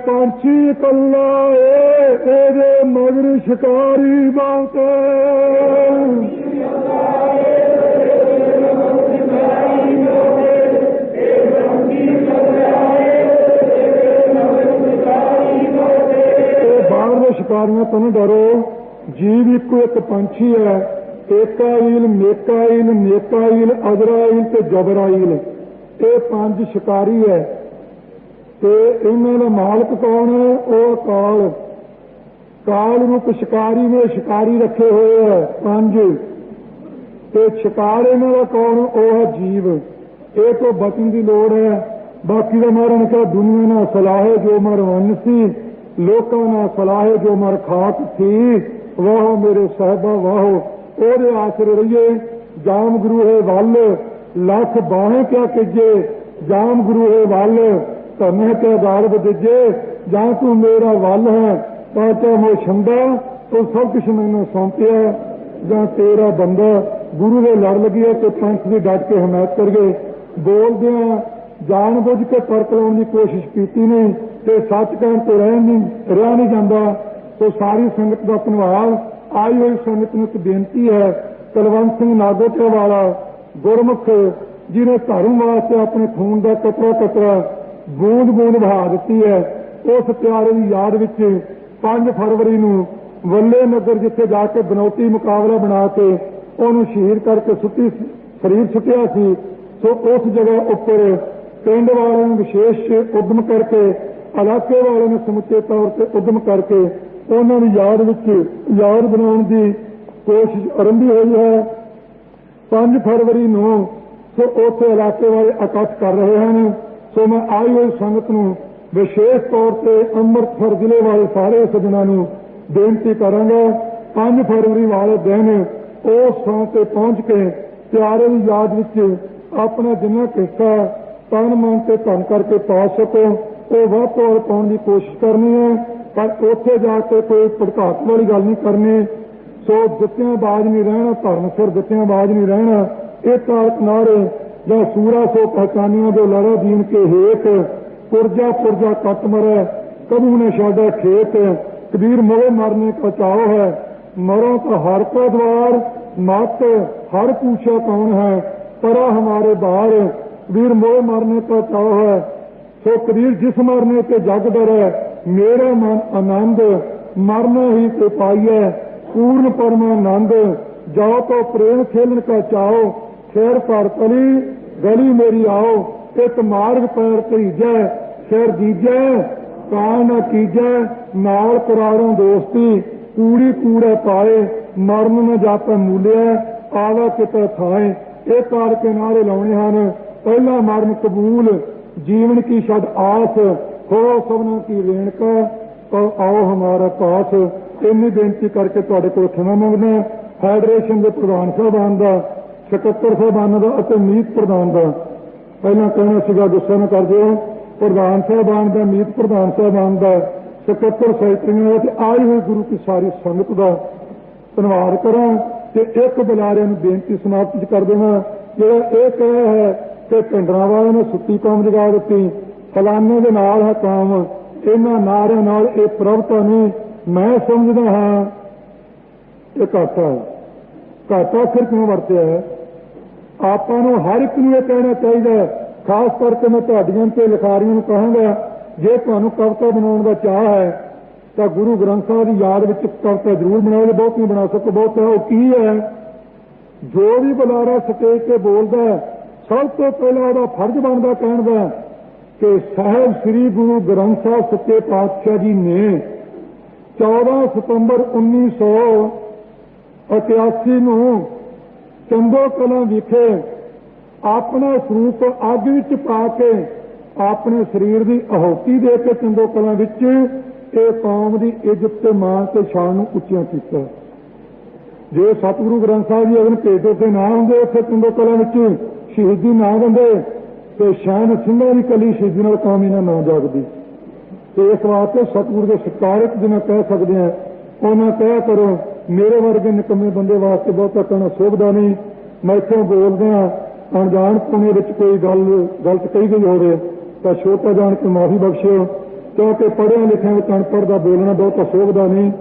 पंछी कला ए मगर शिकारी बहुते। शिकारियों तो न डरो, जीव इको एक पंछी है। एकाइल, मेकाइल, नेकाइल, अजराइल ते जबराइल, ये 5 शिकारी है। ते इन्हां दा मालक कौन है? वह काल। काल रूप शिकारी ने शिकारी रखे हुए है 5। ते शिकार इन्हां दा कौन? वह है जीव। ये तो बचन की लोड़ है। बाकी का महाराज ने कहा दुनिया ना सलाहे जो मर वन सी, लोगों ना सलाहे जो मर खाक थी, वाहो मेरे साहबा वाहो। ओदे आसरे रहिए जाम गुरु है वल, लख बाहें क्या कीजे, जाम गुरु है वल, धन क्या गाल बदीजे, जां तू मेरा वल है पाचा मो छंदा, तो सब कुछ मैंने सौंपिया, जां तेरा बंदा गुरु के लड़ लगी है तो पंथ की डट के हिमायत कर गए। बोलदे जान बुझ के फर्क लाने की कोशिश की नहीं, तो सच कहन तो रहा नहीं जाता। तो सारी संगत का धन्यवाद। आई हुई संगत में एक बेनती है, कुलवंत सिंह नागोटे वाला गुरमुख जिन्हें धर्म वास्ते अपने खून का कतरा कतरा बूंद बूंद बहा दी है, उस प्यारे की याद में 5 फरवरी को वल्ले नगर जिथे जाके बनौटी मुकाबला बना के उन्होंने शहीद करके सुट्टी शरीर सुटिया सी। सो उस जगह उपर पिंड वालों ने विशेष उद्यम करके, इलाके वालों ने समुचे तौर पर उद्यम करके उन्होंने याद बनाने की कोशिश आरंभी हुई है। 5 फरवरी को सो उस इलाके वाले इकट्ठ कर रहे हैं। सो मैं आई हुई संगत को विशेष तौर पर अमृतसर जिले वाले सारे सज्जनों को बेनती करांगा, 5 फरवरी वाले दिन उस स्थान से पहुंच के प्यारे की याद में अपना जिन्ना हिस्सा तन मन से धन करके पा सको, वो वध तो वध पाने की कोशिश करनी है, पर उत्थे जाके कोई भड़काट वाली गल नहीं करनी। सो जुत्तियाबाज नहीं रहना, धर्म सिर जुत्तियाबाज नहीं रहना। एक नारे या सूरा सो पहचानिया जो लड़ा दीन के हेत, पुरजा पुरजा कट मरे कबू ने शादा खेत, कबीर मोह मरने का चाव है, मरो तो हर का द्वार, मत हर पूछा कौन है, परा हमारे बाहर, कबीर मोह मरने का चाव है। सो कबीर जिस मरने से जग डरे, मेरा मन आनंद मरना ही ते पाइए, पूर्ण परमानंद जाओ तो प्रेम खेलन का चाओ, खैर पर कली गली मेरी आओ, एक मार्ग पैर तीजे खैर दीजे, कान न कीजे नाल करारों दोस्ती, कूड़ी कूड़े पाए मਰਨ न जाता मूलिया, आवा किता थाए। ये कार के नारे लाने हैं, पहला मरण कबूल जीवन की शद आस, हो सबना की रेणका तो आओ हमारा पास। इन्नी बेनती करके तुहाडे कोल क्षमा मंगना। फैडरेशन के प्रधान साहबान का, सकत्तर साहबान का और मीत प्रधान का पहला कहना सीगा, गुस्सा न कर दिओ। प्रधान साहबान का, मीत प्रधान साहबान का, सकत्तर सैकटरियों का, आई हुई गुरु की सारी संगत का धन्यवाद करा। एक बुलारे बेनती समाप्त कर देना, जो ये कहा है कि पिंडरां वाले ने सुत्ती कौम जगा दी, फलाने के नाल है काम, इन्हां नारे नाल ये प्रभुता नहीं। मैं समझदा हाँ ये घाटा है। घाटा फिर क्यों वरत्या है? आपां नूं हर एक नूं ये कहना चाहिए, खास करके मैं तुहाडीआं ते लिखारियां नूं कहांगा, जे तुहानूं कविता बनाउण दा चाह है तो गुरु ग्रंथ साहिब की याद में कविता जरूर बनाओ, बहुत नहीं बना सको। बहुत है वो की है, जो भी बुलारा स्टेज से बोलता है सब तो पहला वह फर्ज बनता कहना कि साहिब श्री गुरु ग्रंथ साहिब सच्चे पातशाह जी ने 14 सितंबर 1981 ਨੂੰ ਚੰਦੋ ਕਲਾਂ ਵਿਖੇ अपना स्वरूप अग विच पा के अपने शरीर की आहुति दे के चंदो कलां विच कौम की इज्जत ते मान ते शान नूं उच्चियां कीता। जे सतगुरु ग्रंथ साहिब जी अगर भेट उत्ते ना होंदे, उत्थे चंदो कलां विच शहीदी ना दिंदे तो शायद ਸਿੰਘਾਂ ਦੀ कली शहीदी नाल कौम इन्हां ना जागदी। तो इस वास्ते सतगुरु के सत्कारक जिन्हें कह सकते हैं उन्हें कहा करो, मेरे वर्गे निकम्मे बंदे वास्ते बहुता कहना शोभदा नहीं। मैं इत्थों बोलदे अनजान पुणे विच कोई गलत कही गई होवे तो छोटा जान के माफी बख्शिओ, क्योंकि पढ़िया लिखिया विच अनपढ़ का बोलना बहुत शोभदा नहीं।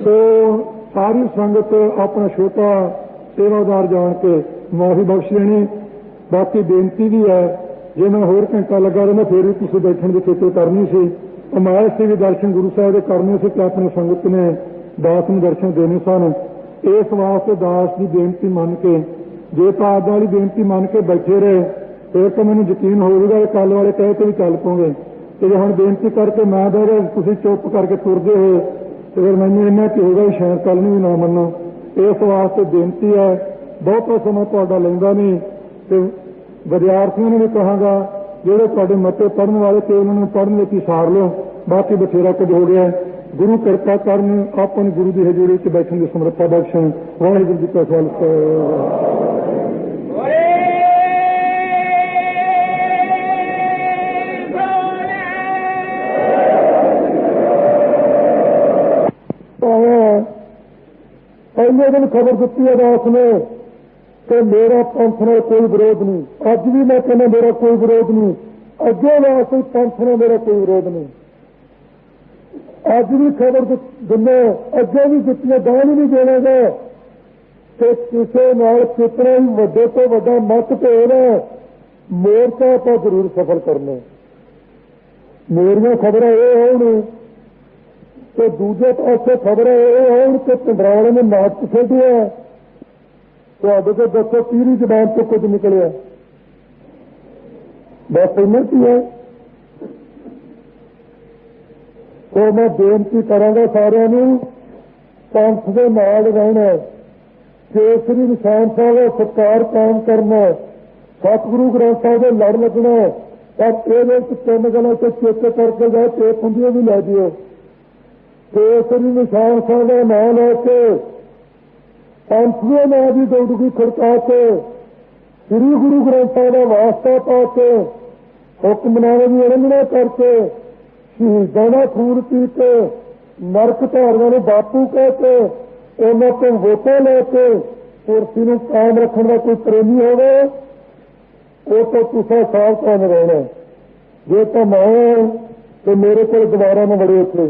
तो सारी संगत अपना छोटा सेवादार जान के माफी बख्श देनी। बाकी बेनती भी है, जे मैं होर घंटा लगा रहा फिर भी तुसीं बैठण की फिक्र करनी सी, अमायस से भी दर्शन गुरु साहब के करने से, तो अपनी संगत ने दास में दर्शन देने सन। इस वास्ते दास की बेनती मन के, जे तो आद वाली बेनती मन के बैठे रहे फिर तो मैंने यकीन होगा कल वाले कह के भी चल पाओगे। तो जो हम बेनती करके मैं बह तुम चुप करके तुरते हो तो फिर मैंने इन्ना कि होगा शायद कल भी ना मनो। इस वास्ते बेनती है, बहुता समा तुहाडा लैंदा नहीं, तो विद्यार्थियों ने भी कहांगा ਜਿਹੜੇ ਤੁਹਾਡੇ ਮਤੇ ਪੜ੍ਹਨ ਵਾਲੇ ਤੇ ਉਹਨਾਂ ਨੂੰ ਪੜ੍ਹਨ ਲਈ ਸਾਰ ਲਓ, ਬਾਕੀ ਬਥੇਰਾ ਕੁਝ ਹੋ ਗਿਆ। ਗੁਰੂ ਕਿਰਪਾ ਕਰਨ, ਆਪਾਂ ਨੂੰ ਗੁਰੂ ਦੀ ਹਜ਼ੂਰੀ 'ਚ ਬੈਠਣ ਦੀ ਸਮਰੱਥਾ ਬਖਸ਼ਣ। ਵਾਹਿਗੁਰੂ ਜੀ ਕਾ ਖਾਲਸਾ। ਪਹਿਲੇ ਦਿਨ ਖਬਰ ਦਿੱਤੀ ਅਦਾਲਤ ਨੇ ਕਿ ਮੇਰਾ ਪੰਥ ਨਾਲ ਕੋਈ ਵਿਰੋਧ ਨਹੀਂ। ਅੱਜ ਵੀ ਮੈਂ ਕਹਿੰਦਾ ਮੇਰਾ ਕੋਈ ਵਿਰੋਧ ਨਹੀਂ, ਅੱਗੇ ਵਾਸਤੇ ਪੰਥ ਨਾਲ ਮੇਰਾ ਕੋਈ ਵਿਰੋਧ ਨਹੀਂ। ਅੱਜ ਵੀ ਖਬਰ ਦਿੰਦੇ, ਅੱਗੇ ਵੀ ਦਿੱਤੀਆਂ, ਦਾਨ ਹੀ ਨਹੀਂ ਦੇਣਾਗਾ ਕਿ ਕਿਸੇ ਨਾਲ ਕਿਤਨਾ ਹੀ ਵੱਡੇ ਤੋਂ ਵੱਡਾ ਮਤਭੇਦ ਮੋਰਚਾ ਆਪਾਂ ਜ਼ਰੂਰ ਸਫਲ ਕਰਨਾ। ਮੇਰੀਆਂ ਖਬਰਾਂ ਇਹ ਹੋਣ ਤੇ ਦੂਜੇ ਪਾਸੇ ਖਬਰਾਂ ਇਹ ਹੋਣ ਕਿ ਪਿੰਡਰਾਲੇ ਨੇ ਨਾਟਕ ਖੇਡਿਆ। ਤੁਹਾਡੇ ਕੋਲ ਦੱਸੋ ਕਿਹੜੀ ਜ਼ਬਾਨ ਤੋਂ ਕੁਝ ਨਿਕਲਿਆ? ਬਸ ਇੰਨਾ ਕੀ ਹੈ। ਸੋ ਮੈਂ ਬੇਨਤੀ ਕਰਾਂਗਾ ਸਾਰਿਆਂ ਨੂੰ ਪੰਥ ਦੇ ਨਾਲ ਰਹਿਣਾ, ਕੇਸਰੀ ਨਿਸ਼ਾਨ ਸਾਹਿਬ ਦਾ ਸਤਿਕਾਰ ਕਾਇਮ ਕਰਨਾ, ਸਤਿਗੁਰੂ ਗ੍ਰੰਥ ਸਾਹਿਬ ਦੇ ਲੜ ਲੱਗਣਾ। ਪਰ ਇਹਦੇ ਵਿੱਚ ਤਿੰਨ ਗੱਲਾਂ ਤੇ ਚੇਤੇ ਕਰਕੇ ਜਾਓ, ਟੇਪ ਹੁੰਦੀਆਂ ਵੀ ਲੈ ਜਿਓ। ਕੇਸਰੀ ਨਿਸ਼ਾਨ ਸਾਹਿਬ ਦਾ ਨਾਂ ਲੈ ਕੇ ਪੰਥ ਦੇ ਨਾਂ ਦੀ ਦੌੜਗੀ ਖੜਕਾ ਕੇ ਸ੍ਰੀ ਗੁਰੂ ਗ੍ਰੰਥ ਸਾਹਿਬ ਦਾ ਵਾਸਤਾ ਪਾ ਕੇ ਹੁਕਮਨਾਮੇ ਦੀ ਉਲੰਘਣਾ ਕਰਕੇ ਸ਼ਹੀਦਾਂ ਦਾ ਖੂਨ ਪੀ ਕੇ ਨਰਕ ਧਾਰੀਆਂ ਨੂੰ ਬਾਪੂ ਕਹਿ ਕੇ ਉਹਨਾਂ ਤੋਂ ਵੋਟਾਂ ਲੈ ਕੇ ਕੁਰਸੀ ਨੂੰ ਕਾਇਮ ਰੱਖਣ ਦਾ ਕੋਈ ਪ੍ਰੇਮੀ ਹੋਵੇ ਉਹ ਤਾਂ ਤੁਸੀਂ ਸਾਵਧਾਨ ਰਹਿਣਾ। ਜੇ ਤਾਂ ਮੈਂ ਤੇ ਮੇਰੇ ਕੋਲ ਦੁਬਾਰਾ ਨਾ ਵੜੇ ਉੱਥੇ,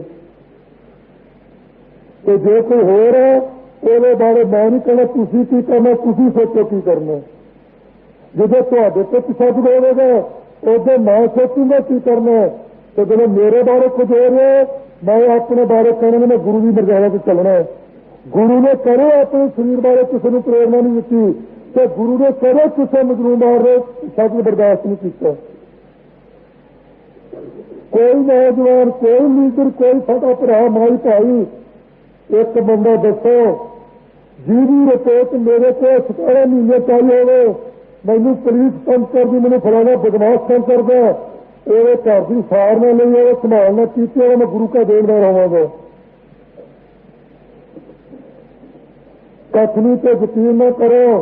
ਤੇ ਜੇ ਕੋਈ ਹੋਰ ਹੈ ਉਹਦੇ ਬਾਰੇ ਮੈਂ ਨਹੀਂ ਕਹਿਣਾ ਤੁਸੀਂ ਕੀ ਕਰਨਾ, ਤੁਸੀਂ ਸੋਚੋ ਕੀ ਕਰਨਾ। ਜਦੋਂ ਤੁਹਾਡੇ ਤੇ ਤਸ਼ੱਦਦ ਹੋਵੇਗਾ ਉਦੋਂ ਮੈਂ ਸੋਚੂਗਾ ਕੀ ਕਰਨਾ, ਤੇ ਜਦੋਂ ਮੇਰੇ ਬਾਰੇ ਕੁਝ ਹੋ ਰਿਹਾ ਮੈਂ ਆਪਣੇ ਬਾਰੇ ਕਹਿਣਾ ਮੈਂ ਗੁਰੂ ਦੀ ਮਰਜ਼ਾਦਾ ਤੇ ਚੱਲਣਾ। ਗੁਰੂ ਨੇ ਕਦੇ ਆਪਣੇ ਸਰੀਰ ਬਾਰੇ ਕਿਸੇ ਨੂੰ ਪ੍ਰੇਰਨਾ ਨਹੀਂ ਦਿੱਤੀ ਤੇ ਗੁਰੂ ਨੇ ਕਦੇ ਕਿਸੇ ਮਜ਼ਲੂਮ ਬਾਰੇ ਸ਼ਬਦ ਬਰਦਾਸ਼ਤ ਨਹੀਂ ਕੀਤਾ। ਕੋਈ ਨੌਜਵਾਨ, ਕੋਈ ਲੀਡਰ, ਕੋਈ ਸਾਡਾ ਭਰਾ ਮਾਈ ਭਾਈ, ਇੱਕ ਬੰਦਾ ਦੱਸੋ ਜਿਹਦੀ ਰਿਪੋਰਟ ਮੇਰੇ ਕੋਲ 17 ਮਹੀਨੇ ਚਾਹੀ ਹੋਵੇ, ਮੈਨੂੰ ਪੁਲਿਸ ਤੰਗ ਕਰਦੀ, ਮੈਨੂੰ ਫਲਾਣਾ ਬਦਮਾਸ਼ ਤੰਗ ਕਰਦਾ, ਇਹਦੇ ਘਰ ਦੀ ਸਾਰ ਨਾ ਲਈ, ਉਹ ਸੰਭਾਲ ਨਾ ਕੀਤੀ, ਉਹ ਮੈਂ ਗੁਰੂ ਕਾ ਦੇਣਦਾਰ ਹੋਵਾਂਗਾ। ਕਥਨੀ ਤੇ ਯਕੀਨ ਨਾ ਕਰੋ,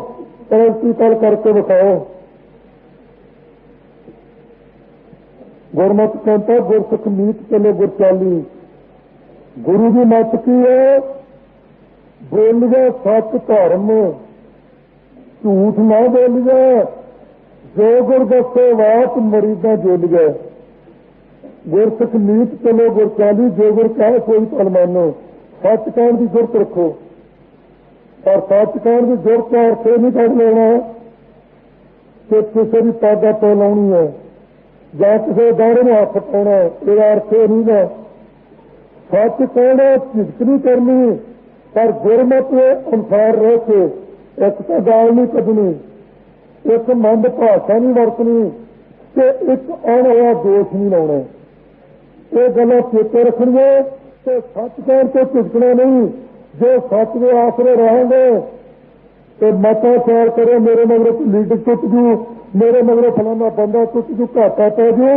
ਪ੍ਰੈਕਟੀਕਲ ਕਰਕੇ ਵਿਖਾਓ। ਗੁਰਮਤਿ ਕਹਿੰਦਾ ਗੁਰਸਿੱਖ ਨੀਤ ਚਲੇ ਗੁਰ ਚਾਲੀ। ਗੁਰੂ ਦੀ ਮੱਤ ਕੀ ਹੈ? ਬੋਲੀਏ ਸੱਚ ਧਰਮ, ਝੂਠ ਨਾ ਬੋਲੀਏ, ਜੋ ਗੁਰ ਦੱਸੇ ਵਾਤ ਮਰੀਦਾਂ ਜੋਲੀਏ। ਗੁਰਸਿੱਖ ਨੀਤ ਚਲੋ ਗੁਰ ਚਾਲੀ, ਜੋ ਗੁਰ ਕਹੇ ਕੋਈ ਫਲ ਮਾਨੋ। ਸੱਚ ਕਹਿਣ ਦੀ ਜ਼ਰੂਰਤ ਰੱਖੋ, ਪਰ ਸੱਚ ਕਹਿਣ ਦੀ ਜ਼ਰੂਰਤ ਦਾ ਅਰਥ ਇਹ ਨਹੀਂ ਕੱਢ ਲੈਣਾ ਕਿ ਕਿਸੇ ਦੀ ਪੱਗ ਆਪੇ ਲਾਉਣੀ ਹੈ ਜਾਂ ਕਿਸੇ ਦਾੜੇ ਨੂੰ ਹੱਥ ਪਾਉਣਾ, ਇਹਦਾ ਅਰਥ ਇਹ ਨਹੀਂ ਹੈ। ਸੱਚ ਕਹਿਣਾ, ਝਿਜਕ ਨਹੀਂ ਕਰਨੀ, ਪਰ ਗੁਰਮਤਿ ਅਨੁਸਾਰ ਰਹਿ ਕੇ ਇੱਕ ਤਾਂ ਗਾਲ ਨਹੀਂ ਕੱਢਣੀ, ਇੱਕ ਮੰਦ ਭਾਸ਼ਾ ਨਹੀਂ ਵਰਤਣੀ ਤੇ ਇੱਕ ਅਣਹੋਇਆ ਦੋਸ਼ ਨਹੀਂ ਲਾਉਣਾ। ਇਹ ਗੱਲਾਂ ਚੇਤੇ ਰੱਖਣੀਆਂ ਤੇ ਸੱਚ ਕਹਿਣ ਤੋਂ ਝਿਜਕਣਾ ਨਹੀਂ। ਜੇ ਸੱਚ ਦੇ ਆਸਰੇ ਰਹਾਂਗੇ ਤੇ ਮਤਾਂ ਖਿਆਲ ਕਰੋ ਮੇਰੇ ਮਗਰੋਂ ਲੀਡਰ ਟੁੱਟ ਜੂ, ਮੇਰੇ ਮਗਰੋਂ ਫਲਾਣਾ ਬੰਦਾ ਟੁੱਟ ਜੂ, ਘਾਟਾ ਪੈ ਜੂ।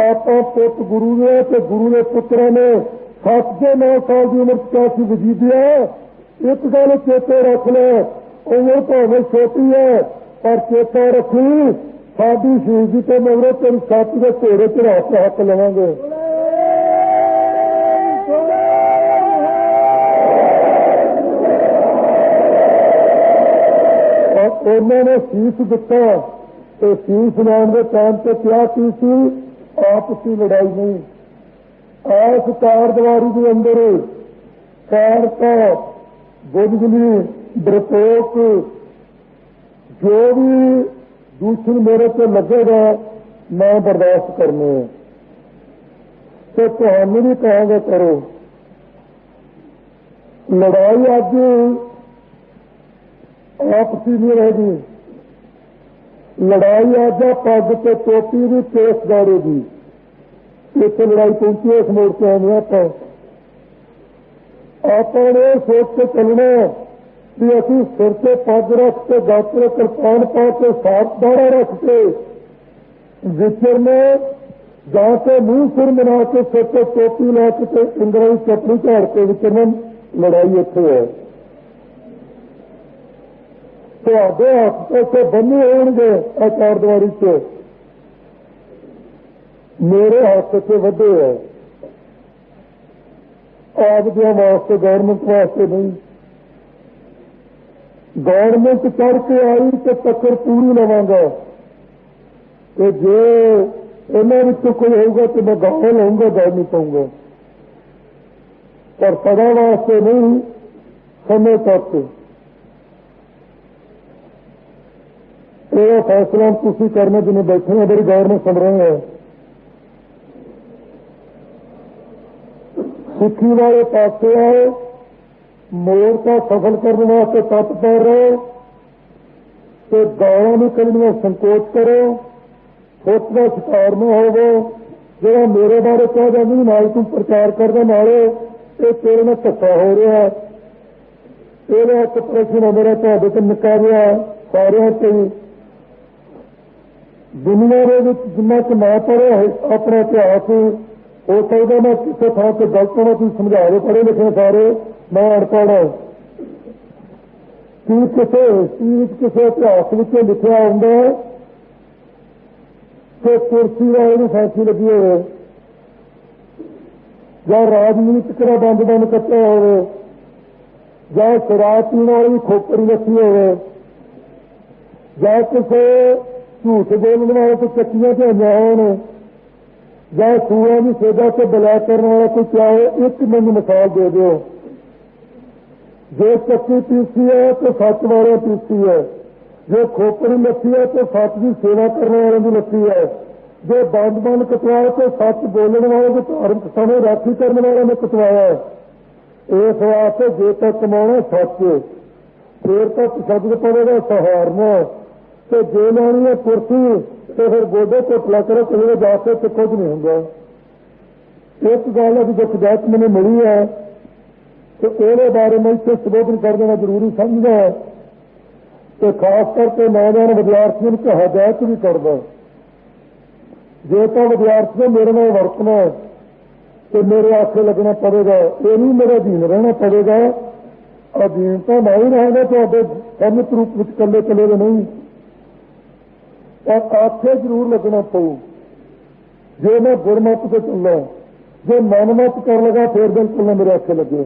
ਆਪਾਂ ਪੁੱਤ ਗੁਰੂ ਨੇ ਤੇ ਗੁਰੂ ਦੇ ਪੁੱਤਰਾਂ ਨੇ 7-9 ਸਾਲ ਦੀ ਉਮਰ 85 ਵਜੀਦੀ ਹੈ। ਇੱਕ ਗੱਲ ਚੇਤੇ ਰੱਖ ਲੈ, ਉਮਰ ਭਾਵੇਂ ਛੋਟੀ ਹੈ ਪਰ ਚੇਤਾ ਰੱਖੀ ਸਾਡੀ ਸ਼ਹੀਦੀ ਤੇ ਮਗਰੋਂ ਤੇਰੀ ਛਾਤੀ ਦੇ ਘੋੜੇ ਚੜਾ ਕੇ ਹੱਕ ਲਵਾਂਗੇ। ਉਹਨਾਂ ਨੇ ਸੀਸ ਦਿੱਤਾ ਤੇ ਸੀਸ ਲੈਣ ਦੇ ਟਾਈਮ ਤੇ ਕਿਹਾ ਕੀ ਸੀ? ਆਪਸੀ ਲੜਾਈ ਨਹੀਂ। ਆਸ ਕਾਰਦਵਾਰੀ ਦੇ ਅੰਦਰ ਕਾਰਤਾ ਬੁਝਲੀ ਡਰਪੋਕ ਜੋ ਵੀ ਦੂਸ਼ਣ ਮੇਰੇ ਤੇ ਲੱਗੇਗਾ ਮੈਂ ਬਰਦਾਸ਼ਤ ਕਰਨੇ ਤੇ ਤੁਹਾਨੂੰ ਵੀ ਕਹਾਂਗਾ ਕਰੋ। ਲੜਾਈ ਅੱਜ ਆਪਸੀ ਨਹੀਂ ਰਹੇਗੀ, ਲੜਾਈ ਅੱਜ ਪੱਗ ਤੇ ਟੋਪੀ ਦੀ ਕੇਸਦਾਰੀ ਦੀ। ਇੱਥੇ ਲੜਾਈ ਪਹੁੰਚੀ, ਇਸ ਮੋੜ ਤੇ ਆਉਂਦੇ ਆਪਾਂ ਨੇ ਸੋਚ ਕੇ ਚੱਲਣਾ कि असी सिर से पग रख के गात्र कृपान पा के साफ दाड़ा रख के विचरने जाके मुंह सिर मिला के सिर से टोपी ला के इंद्राई चपड़ी झाड़ के विचरने लड़ाई इत्थे है। ਤੁਹਾਡੇ ਹੱਥ ਤੇ ਬੰਨੇ ਹੋਣਗੇ ਆਚਾਰਦਵਾਰੀ ਚ, ਮੇਰੇ ਹੱਥ ਤੇ ਵੱਡੇ ਹੈ ਆਪ ਦੇ ਵਾਸਤੇ, ਗੌਰਮੈਂਟ ਵਾਸਤੇ ਨਹੀਂ। ਗੌਰਮੈਂਟ ਚੜ ਕੇ ਆਈ ਤੇ ਟੱਕਰ ਪੂਰੀ ਲਵਾਂਗਾ, ਤੇ ਜੇ ਇਹਨਾਂ ਵਿੱਚੋਂ ਕੋਈ ਹੋਊਗਾ ਤੇ ਮੈਂ ਗਾਹ ਲਾਊਂਗਾ, ਗੱਲ ਨਹੀਂ ਪਾਊਂਗਾ, ਪਰ ਸਦਾ ਵਾਸਤੇ ਨਹੀਂ, ਸਮੇਂ ਤੱਕ। ਇਹ ਫੈਸਲਾ ਤੁਸੀਂ ਕਰਨਾ ਜਿਵੇਂ ਬੈਠੇ ਹੋ, ਬੜੀ ਗੌਰ ਨਾਲ ਸੁਣ ਰਹੇ ਹੋ। ਸਿੱਖੀ ਵਾਲੇ ਪਾਸੇ ਆਓ, ਮੋਰਚਾ ਸਫਲ ਕਰਨ ਵਾਸਤੇ ਤਤਪਰ ਰਹੋ, ਤੇ ਗਾਲਾਂ ਨੂੰ ਕੱਢਣ ਦਾ ਸੰਕੋਚ ਕਰੋ, ਖੁਦ ਦਾ ਸ਼ਿਕਾਰ ਨਾ ਹੋਵੋ। ਜਿਹੜਾ ਮੇਰੇ ਬਾਰੇ ਕਹਿ ਜਾਂਦੀ ਨਾਲ ਤੂੰ ਪ੍ਰਚਾਰ ਕਰਦਾ, ਨਾਲੇ ਇਹ ਤੇਰੇ ਨਾਲ ਧੱਕਾ ਹੋ ਰਿਹਾ, ਇਹਦਾ ਇੱਕ ਪ੍ਰਸ਼ਨ ਮੇਰਾ ਤੁਹਾਡੇ ਤੇ ਨਿੱਕਾ ਜਿਹਾ ਸਾਰਿਆਂ ਤੇ ਦੁਨੀਆ ਦੇ ਵਿੱਚ ਜਿੰਨਾ ਕੁ ਨਾ ਪੜ੍ਹਿਆ ਆਪਣਾ ਇਤਿਹਾਸ ਹੋ ਸਕਦਾ ਮੈਂ ਕਿਸੇ ਥਾਂ ਤੇ ਗਲਤ ਹੋਣਾ, ਤੁਸੀਂ ਸਮਝਾ ਦਿਓ, ਪੜ੍ਹੇ ਲਿਖੇ ਸਾਰੇ, ਮੈਂ ਅਨਪੜ੍ਹ ਹਾਂ। ਕੀ ਕਿਸੇ ਹਿਸਟਰੀ ਵਿੱਚ ਕਿਸੇ ਇਤਿਹਾਸ ਵਿੱਚ ਲਿਖਿਆ ਹੁੰਦਾ ਕਿ ਕੁਰਸੀ ਵਾਲੇ ਨੂੰ ਫਾਂਸੀ ਲੱਗੀ ਹੋਵੇ, ਜਾਂ ਰਾਜਨੀਤਿਕ ਦਾ ਬੰਦ ਕੱਟਿਆ ਹੋਵੇ, ਜਾਂ ਸ਼ਰਾਬ ਪੀਣ ਵਾਲੀ ਖੋਪਰੀ ਲੱਗੀ ਹੋਵੇ, ਜਾਂ ਕਿਸੇ ਝੂਠ ਬੋਲਣ ਵਾਲੇ ਕੋਈ ਚੱਕੀਆਂ ਝਾਈਆਂ ਹੋਣ, ਜਾਂ ਸੂਰਾਂ ਦੀ ਸੇਵਾ ਤੇ ਬਲੈਕ ਕਰਨ ਵਾਲਾ ਕੋਈ ਚਾਹੇ। ਇੱਕ ਮੈਨੂੰ ਮਿਸਾਲ ਦੇ ਦਿਓ, ਜੇ ਚੱਕੀ ਪੀਸੀ ਹੈ ਤਾਂ ਸੱਚ ਵਾਲਿਆਂ ਪੀਸੀ ਹੈ, ਜੇ ਖੋਪਰੀ ਲੱਥੀ ਹੈ ਤਾਂ ਸੱਚ ਦੀ ਸੇਵਾ ਕਰਨ ਵਾਲਿਆਂ ਦੀ ਲੱਥੀ ਹੈ, ਜੇ ਬੰਦ ਕਟਵਾਇਆ ਤਾਂ ਸੱਚ ਬੋਲਣ ਵਾਲੇ ਦੇ ਧਾਰਮਿਕ ਸਮੇਂ ਰਾਖੀ ਕਰਨ ਵਾਲਿਆਂ ਨੇ ਕਟਵਾਇਆ। ਇਸ ਵਾਸਤੇ ਜੇ ਤਾਂ ਕਮਾਉਣਾ ਸੱਚ, ਫੇਰ ਤਾਂ ਤਸ਼ੱਦਦ ਪਵੇਗਾ, ਸਹਾਰਨਾ, ਤੇ ਜੇ ਲੈਣੀ ਹੈ ਕੁਰਸੀ ਤੇ ਫਿਰ ਗੋਡੇ ਘੁੱਟਲਾ ਕਰੋ, ਕਿਸੇ ਜਾ ਕੇ ਤੇ ਕੁਝ ਨਹੀਂ ਹੁੰਦਾ। ਇੱਕ ਗੱਲ ਹੈ ਜੋ ਖੁਦਾਤ ਮੈਨੂੰ ਮਿਲੀ ਹੈ ਤੇ ਇਹਦੇ ਬਾਰੇ ਮੈਂ ਇੱਥੇ ਸੰਬੋਧਨ ਕਰ ਦੇਣਾ ਜ਼ਰੂਰੀ ਸਮਝਦਾ, ਤੇ ਖਾਸ ਕਰਕੇ ਨੌਜਵਾਨ ਵਿਦਿਆਰਥੀਆਂ ਨੂੰ ਹਦਾਇਤ ਵੀ ਕਰਦਾ, ਜੇ ਤਾਂ ਵਿਦਿਆਰਥੀ ਨੇ ਮੇਰੇ ਨਾਲ ਵਰਤਣਾ ਤੇ ਮੇਰੇ ਆਖੇ ਲੱਗਣਾ ਪਵੇਗਾ, ਇਹ ਨਹੀਂ ਮੇਰਾ ਅਧੀਨ ਰਹਿਣਾ ਪਵੇਗਾ। ਅਧੀਨ ਤਾਂ ਮੈਂ ਹੀ ਰਹਾਂਗਾ ਤੁਹਾਡੇ ਸੰਮਤ ਰੂਪ ਵਿੱਚ, ਇਕੱਲੇ ਦੇ ਨਹੀਂ, ਪਰ ਆਖੇ ਜ਼ਰੂਰ ਲੱਗਣਾ ਪਊ। ਜੇ ਮੈਂ ਗੁਰਮਤ ਤੇ ਚੱਲਾਂ, ਜੇ ਮਨਮਤ ਕਰ ਲਗਾ ਫੇਰ ਬਿਲਕੁਲ ਨਾ ਮੇਰੇ ਆਖੇ ਲੱਗੇ।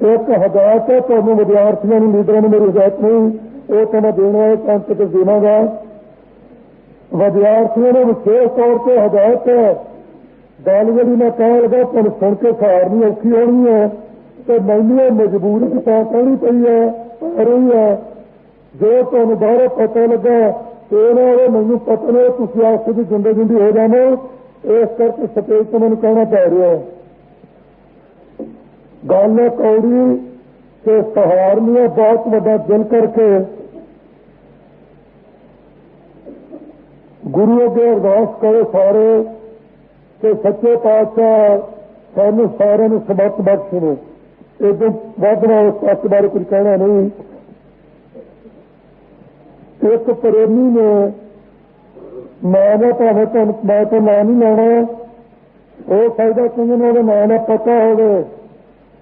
ਇੱਕ ਹਦਾਇਤ ਹੈ ਤੁਹਾਨੂੰ ਵਿਦਿਆਰਥੀਆਂ ਨੂੰ, ਲੀਡਰਾਂ ਨੂੰ ਮੇਰੀ ਹਦਾਇਤ ਨਹੀਂ, ਉਹ ਤਾਂ ਮੈਂ ਦੇਣ ਵਾਲੇ ਕੰਤ ਤੇ ਦੇਵਾਂਗਾ। ਵਿਦਿਆਰਥੀਆਂ ਨੂੰ ਵਿਸ਼ੇਸ਼ ਤੌਰ ਤੇ ਹਦਾਇਤ ਹੈ, ਗੱਲ ਜਿਹੜੀ ਮੈਂ ਕਹਿਣ ਲੱਗਾ ਤੁਹਾਨੂੰ ਸੁਣ ਕੇ ਸਹਾਰਨੀ ਔਖੀ ਹੋਣੀ ਹੈ, ਤੇ ਮੈਨੂੰ ਇਹ ਮਜਬੂਰੀ ਚ ਤਾਂ ਕਹਿਣੀ ਪਈ ਹੈ, ਪੈ ਰਹੀ ਹੈ। ਜੇ ਤੁਹਾਨੂੰ ਬਾਹਰੋਂ ਪਤਾ ਲੱਗਾ ਤੇ ਨਾ ਹੋਵੇ ਮੈਨੂੰ ਪਤਾ ਨਹੀਂ ਤੁਸੀਂ ਆਪਸ ਦੀ ਜਿੰਦੀ ਹੋ ਜਾਵੋ, ਇਸ ਕਰਕੇ ਸਟੇਜ ਤੋਂ ਮੈਨੂੰ ਕਹਿਣਾ ਪੈ ਰਿਹਾ। ਗੱਲ ਹੈ ਕੌੜੀ ਤੇ ਸਹਾਰਨੀ ਬਹੁਤ ਵੱਡਾ ਦਿਲ ਕਰਕੇ ਗੁਰੂ ਅੱਗੇ ਅਰਦਾਸ ਕਰੋ ਸਾਰੇ ਕਿ ਸੱਚੇ ਪਾਤਸ਼ਾਹ ਸਾਨੂੰ ਸਾਰਿਆਂ ਨੂੰ ਸਮਰਥ ਬਖਸ਼ਣ। ਇਦੋਂ ਵੱਧ ਨਾਲ ਇਸ ਤੱਕ ਬਾਰੇ ਕੁਝ ਕਹਿਣਾ ਨਹੀਂ। ਇੱਕ ਪ੍ਰੇਮੀ ਨੇ, ਮੈਂ ਨਾ ਭਾਵੇਂ ਤੁਹਾਨੂੰ ਮੈਂ ਤਾਂ ਨਾਂ ਨਹੀਂ ਲੈਣਾ, ਹੋ ਸਕਦਾ ਕਈਆਂ ਨੂੰ ਉਹਦੇ ਨਾਂ ਦਾ ਪਤਾ ਹੋਵੇ,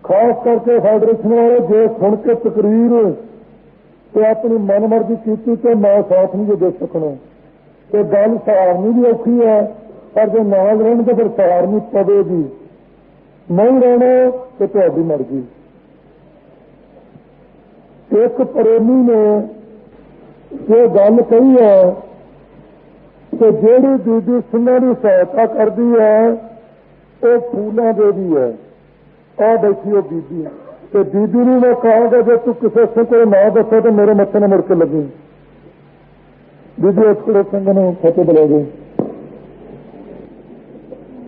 ਖਾਸ ਕਰਕੇ ਫੈਡਰੇਸ਼ਨ ਵਾਲੇ, ਜੇ ਸੁਣ ਕੇ ਤਕਰੀਰ ਤੇ ਆਪਣੀ ਮਨਮਰਜ਼ੀ ਕੀਤੀ ਤੇ ਮੈਂ ਸਾਥ ਨਹੀਂ ਦੇ ਸਕਣਾ, ਤੇ ਗੱਲ ਸਹਾਰਨੀ ਵੀ ਔਖੀ ਹੈ, ਪਰ ਜੇ ਨਾਲ ਰਹਿਣ ਤਾਂ ਫਿਰ ਸਹਾਰਨੀ ਪਵੇਗੀ, ਨਹੀਂ ਰਹਿਣਾ ਤੇ ਤੁਹਾਡੀ ਮਰਜ਼ੀ। ਇੱਕ ਪ੍ਰੇਮੀ ਨੇ ਇਹ ਗੱਲ ਕਹੀ ਹੈ ਕਿ ਜਿਹੜੀ ਬੀਬੀ ਸਿੰਘਾਂ ਦੀ ਸਹਾਇਤਾ ਕਰਦੀ ਹੈ ਉਹ ਫੂਲਾਂ ਦੇ ਵੀ ਹੈ। ਆ ਬੈਠੀ ਉਹ ਬੀਬੀ, ਤੇ ਬੀਬੀ ਨੂੰ ਮੈਂ ਕਹਾਂਗਾ ਜੇ ਤੂੰ ਕਿਸੇ ਸਿੰਘ ਕੋਲ ਨਾ ਦੱਸੋ ਤੇ ਮੇਰੇ ਮੱਥੇ ਨਾਲ ਮੁੜ ਕੇ ਲੱਗੀ। ਬੀਬੀ ਉਸ ਕੋਲ ਸਿੰਘ ਨੂੰ ਫਤਿਹ ਬੁਲਾ ਗਈ।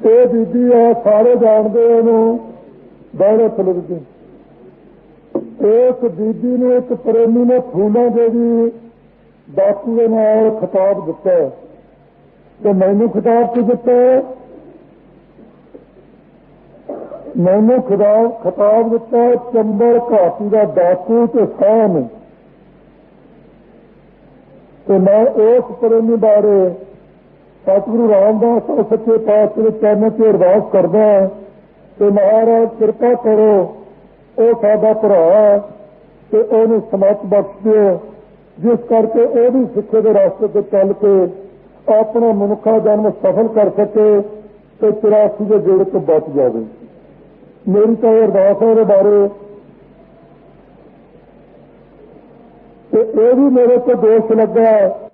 ਇਹ ਬੀਬੀ ਆ, ਸਾਰੇ ਜਾਣਦੇ ਉਹਨੂੰ, ਬਾਹਰ ਹੱਥ ਲੱਗਦੀ। ਇਸ ਬੀਬੀ ਨੂੰ ਇੱਕ ਪ੍ਰੇਮੀ ਨੇ ਫੂਲਾਂ ਦੇ ਵੀ ਬਾਪੂ ਦੇ ਨਾਲ ਖਿਤਾਬ ਦਿੱਤਾ, ਤੇ ਮੈਨੂੰ ਖਿਤਾਬ ਕੀ ਦਿੱਤਾ, ਮੈਨੂੰ ਖਿਤਾਬ ਦਿੱਤਾ ਚੰਬਲ ਘਾਟੀ ਦਾ ਡਾਕੂ ਤੇ ਸਾਨ, ਤੇ ਮੈਂ ਉਸ ਪ੍ਰੇਮੀ ਬਾਰੇ ਸਤਿਗੁਰੂ ਰਾਮਦਾਸ ਸੱਚੇ ਪਾਤਸ਼ਾਹ ਦੇ ਚਰਨਾਂ 'ਤੇ ਅਰਦਾਸ ਕਰਦਾ ਕਿ ਮਹਾਰਾਜ ਕਿਰਪਾ ਕਰੋ, ਉਹ ਸਾਡਾ ਭਰਾ ਤੇ ਉਹਨੂੰ ਸਮਤ ਬਖਸ਼ ਦਿਓ, ਜਿਸ ਕਰਕੇ ਉਹ ਵੀ ਸਿੱਖੇ ਦੇ ਰਸਤੇ ਤੇ ਚੱਲ ਕੇ ਆਪਣਾ ਮਨੁੱਖਾ ਜਨਮ ਸਫਲ ਕਰ ਸਕੇ ਤੇ 84 ਦੇ ਗੇੜ ਤੋਂ ਬਚ ਜਾਵੇ। ਮੇਰੀ ਤਾਂ ਇਹ ਅਰਦਾਸ ਹੈ ਉਹਦੇ ਬਾਰੇ। ਤੇ ਇਹ ਵੀ ਮੇਰੇ ਤੇ ਦੋਸ਼ ਲੱਗਾ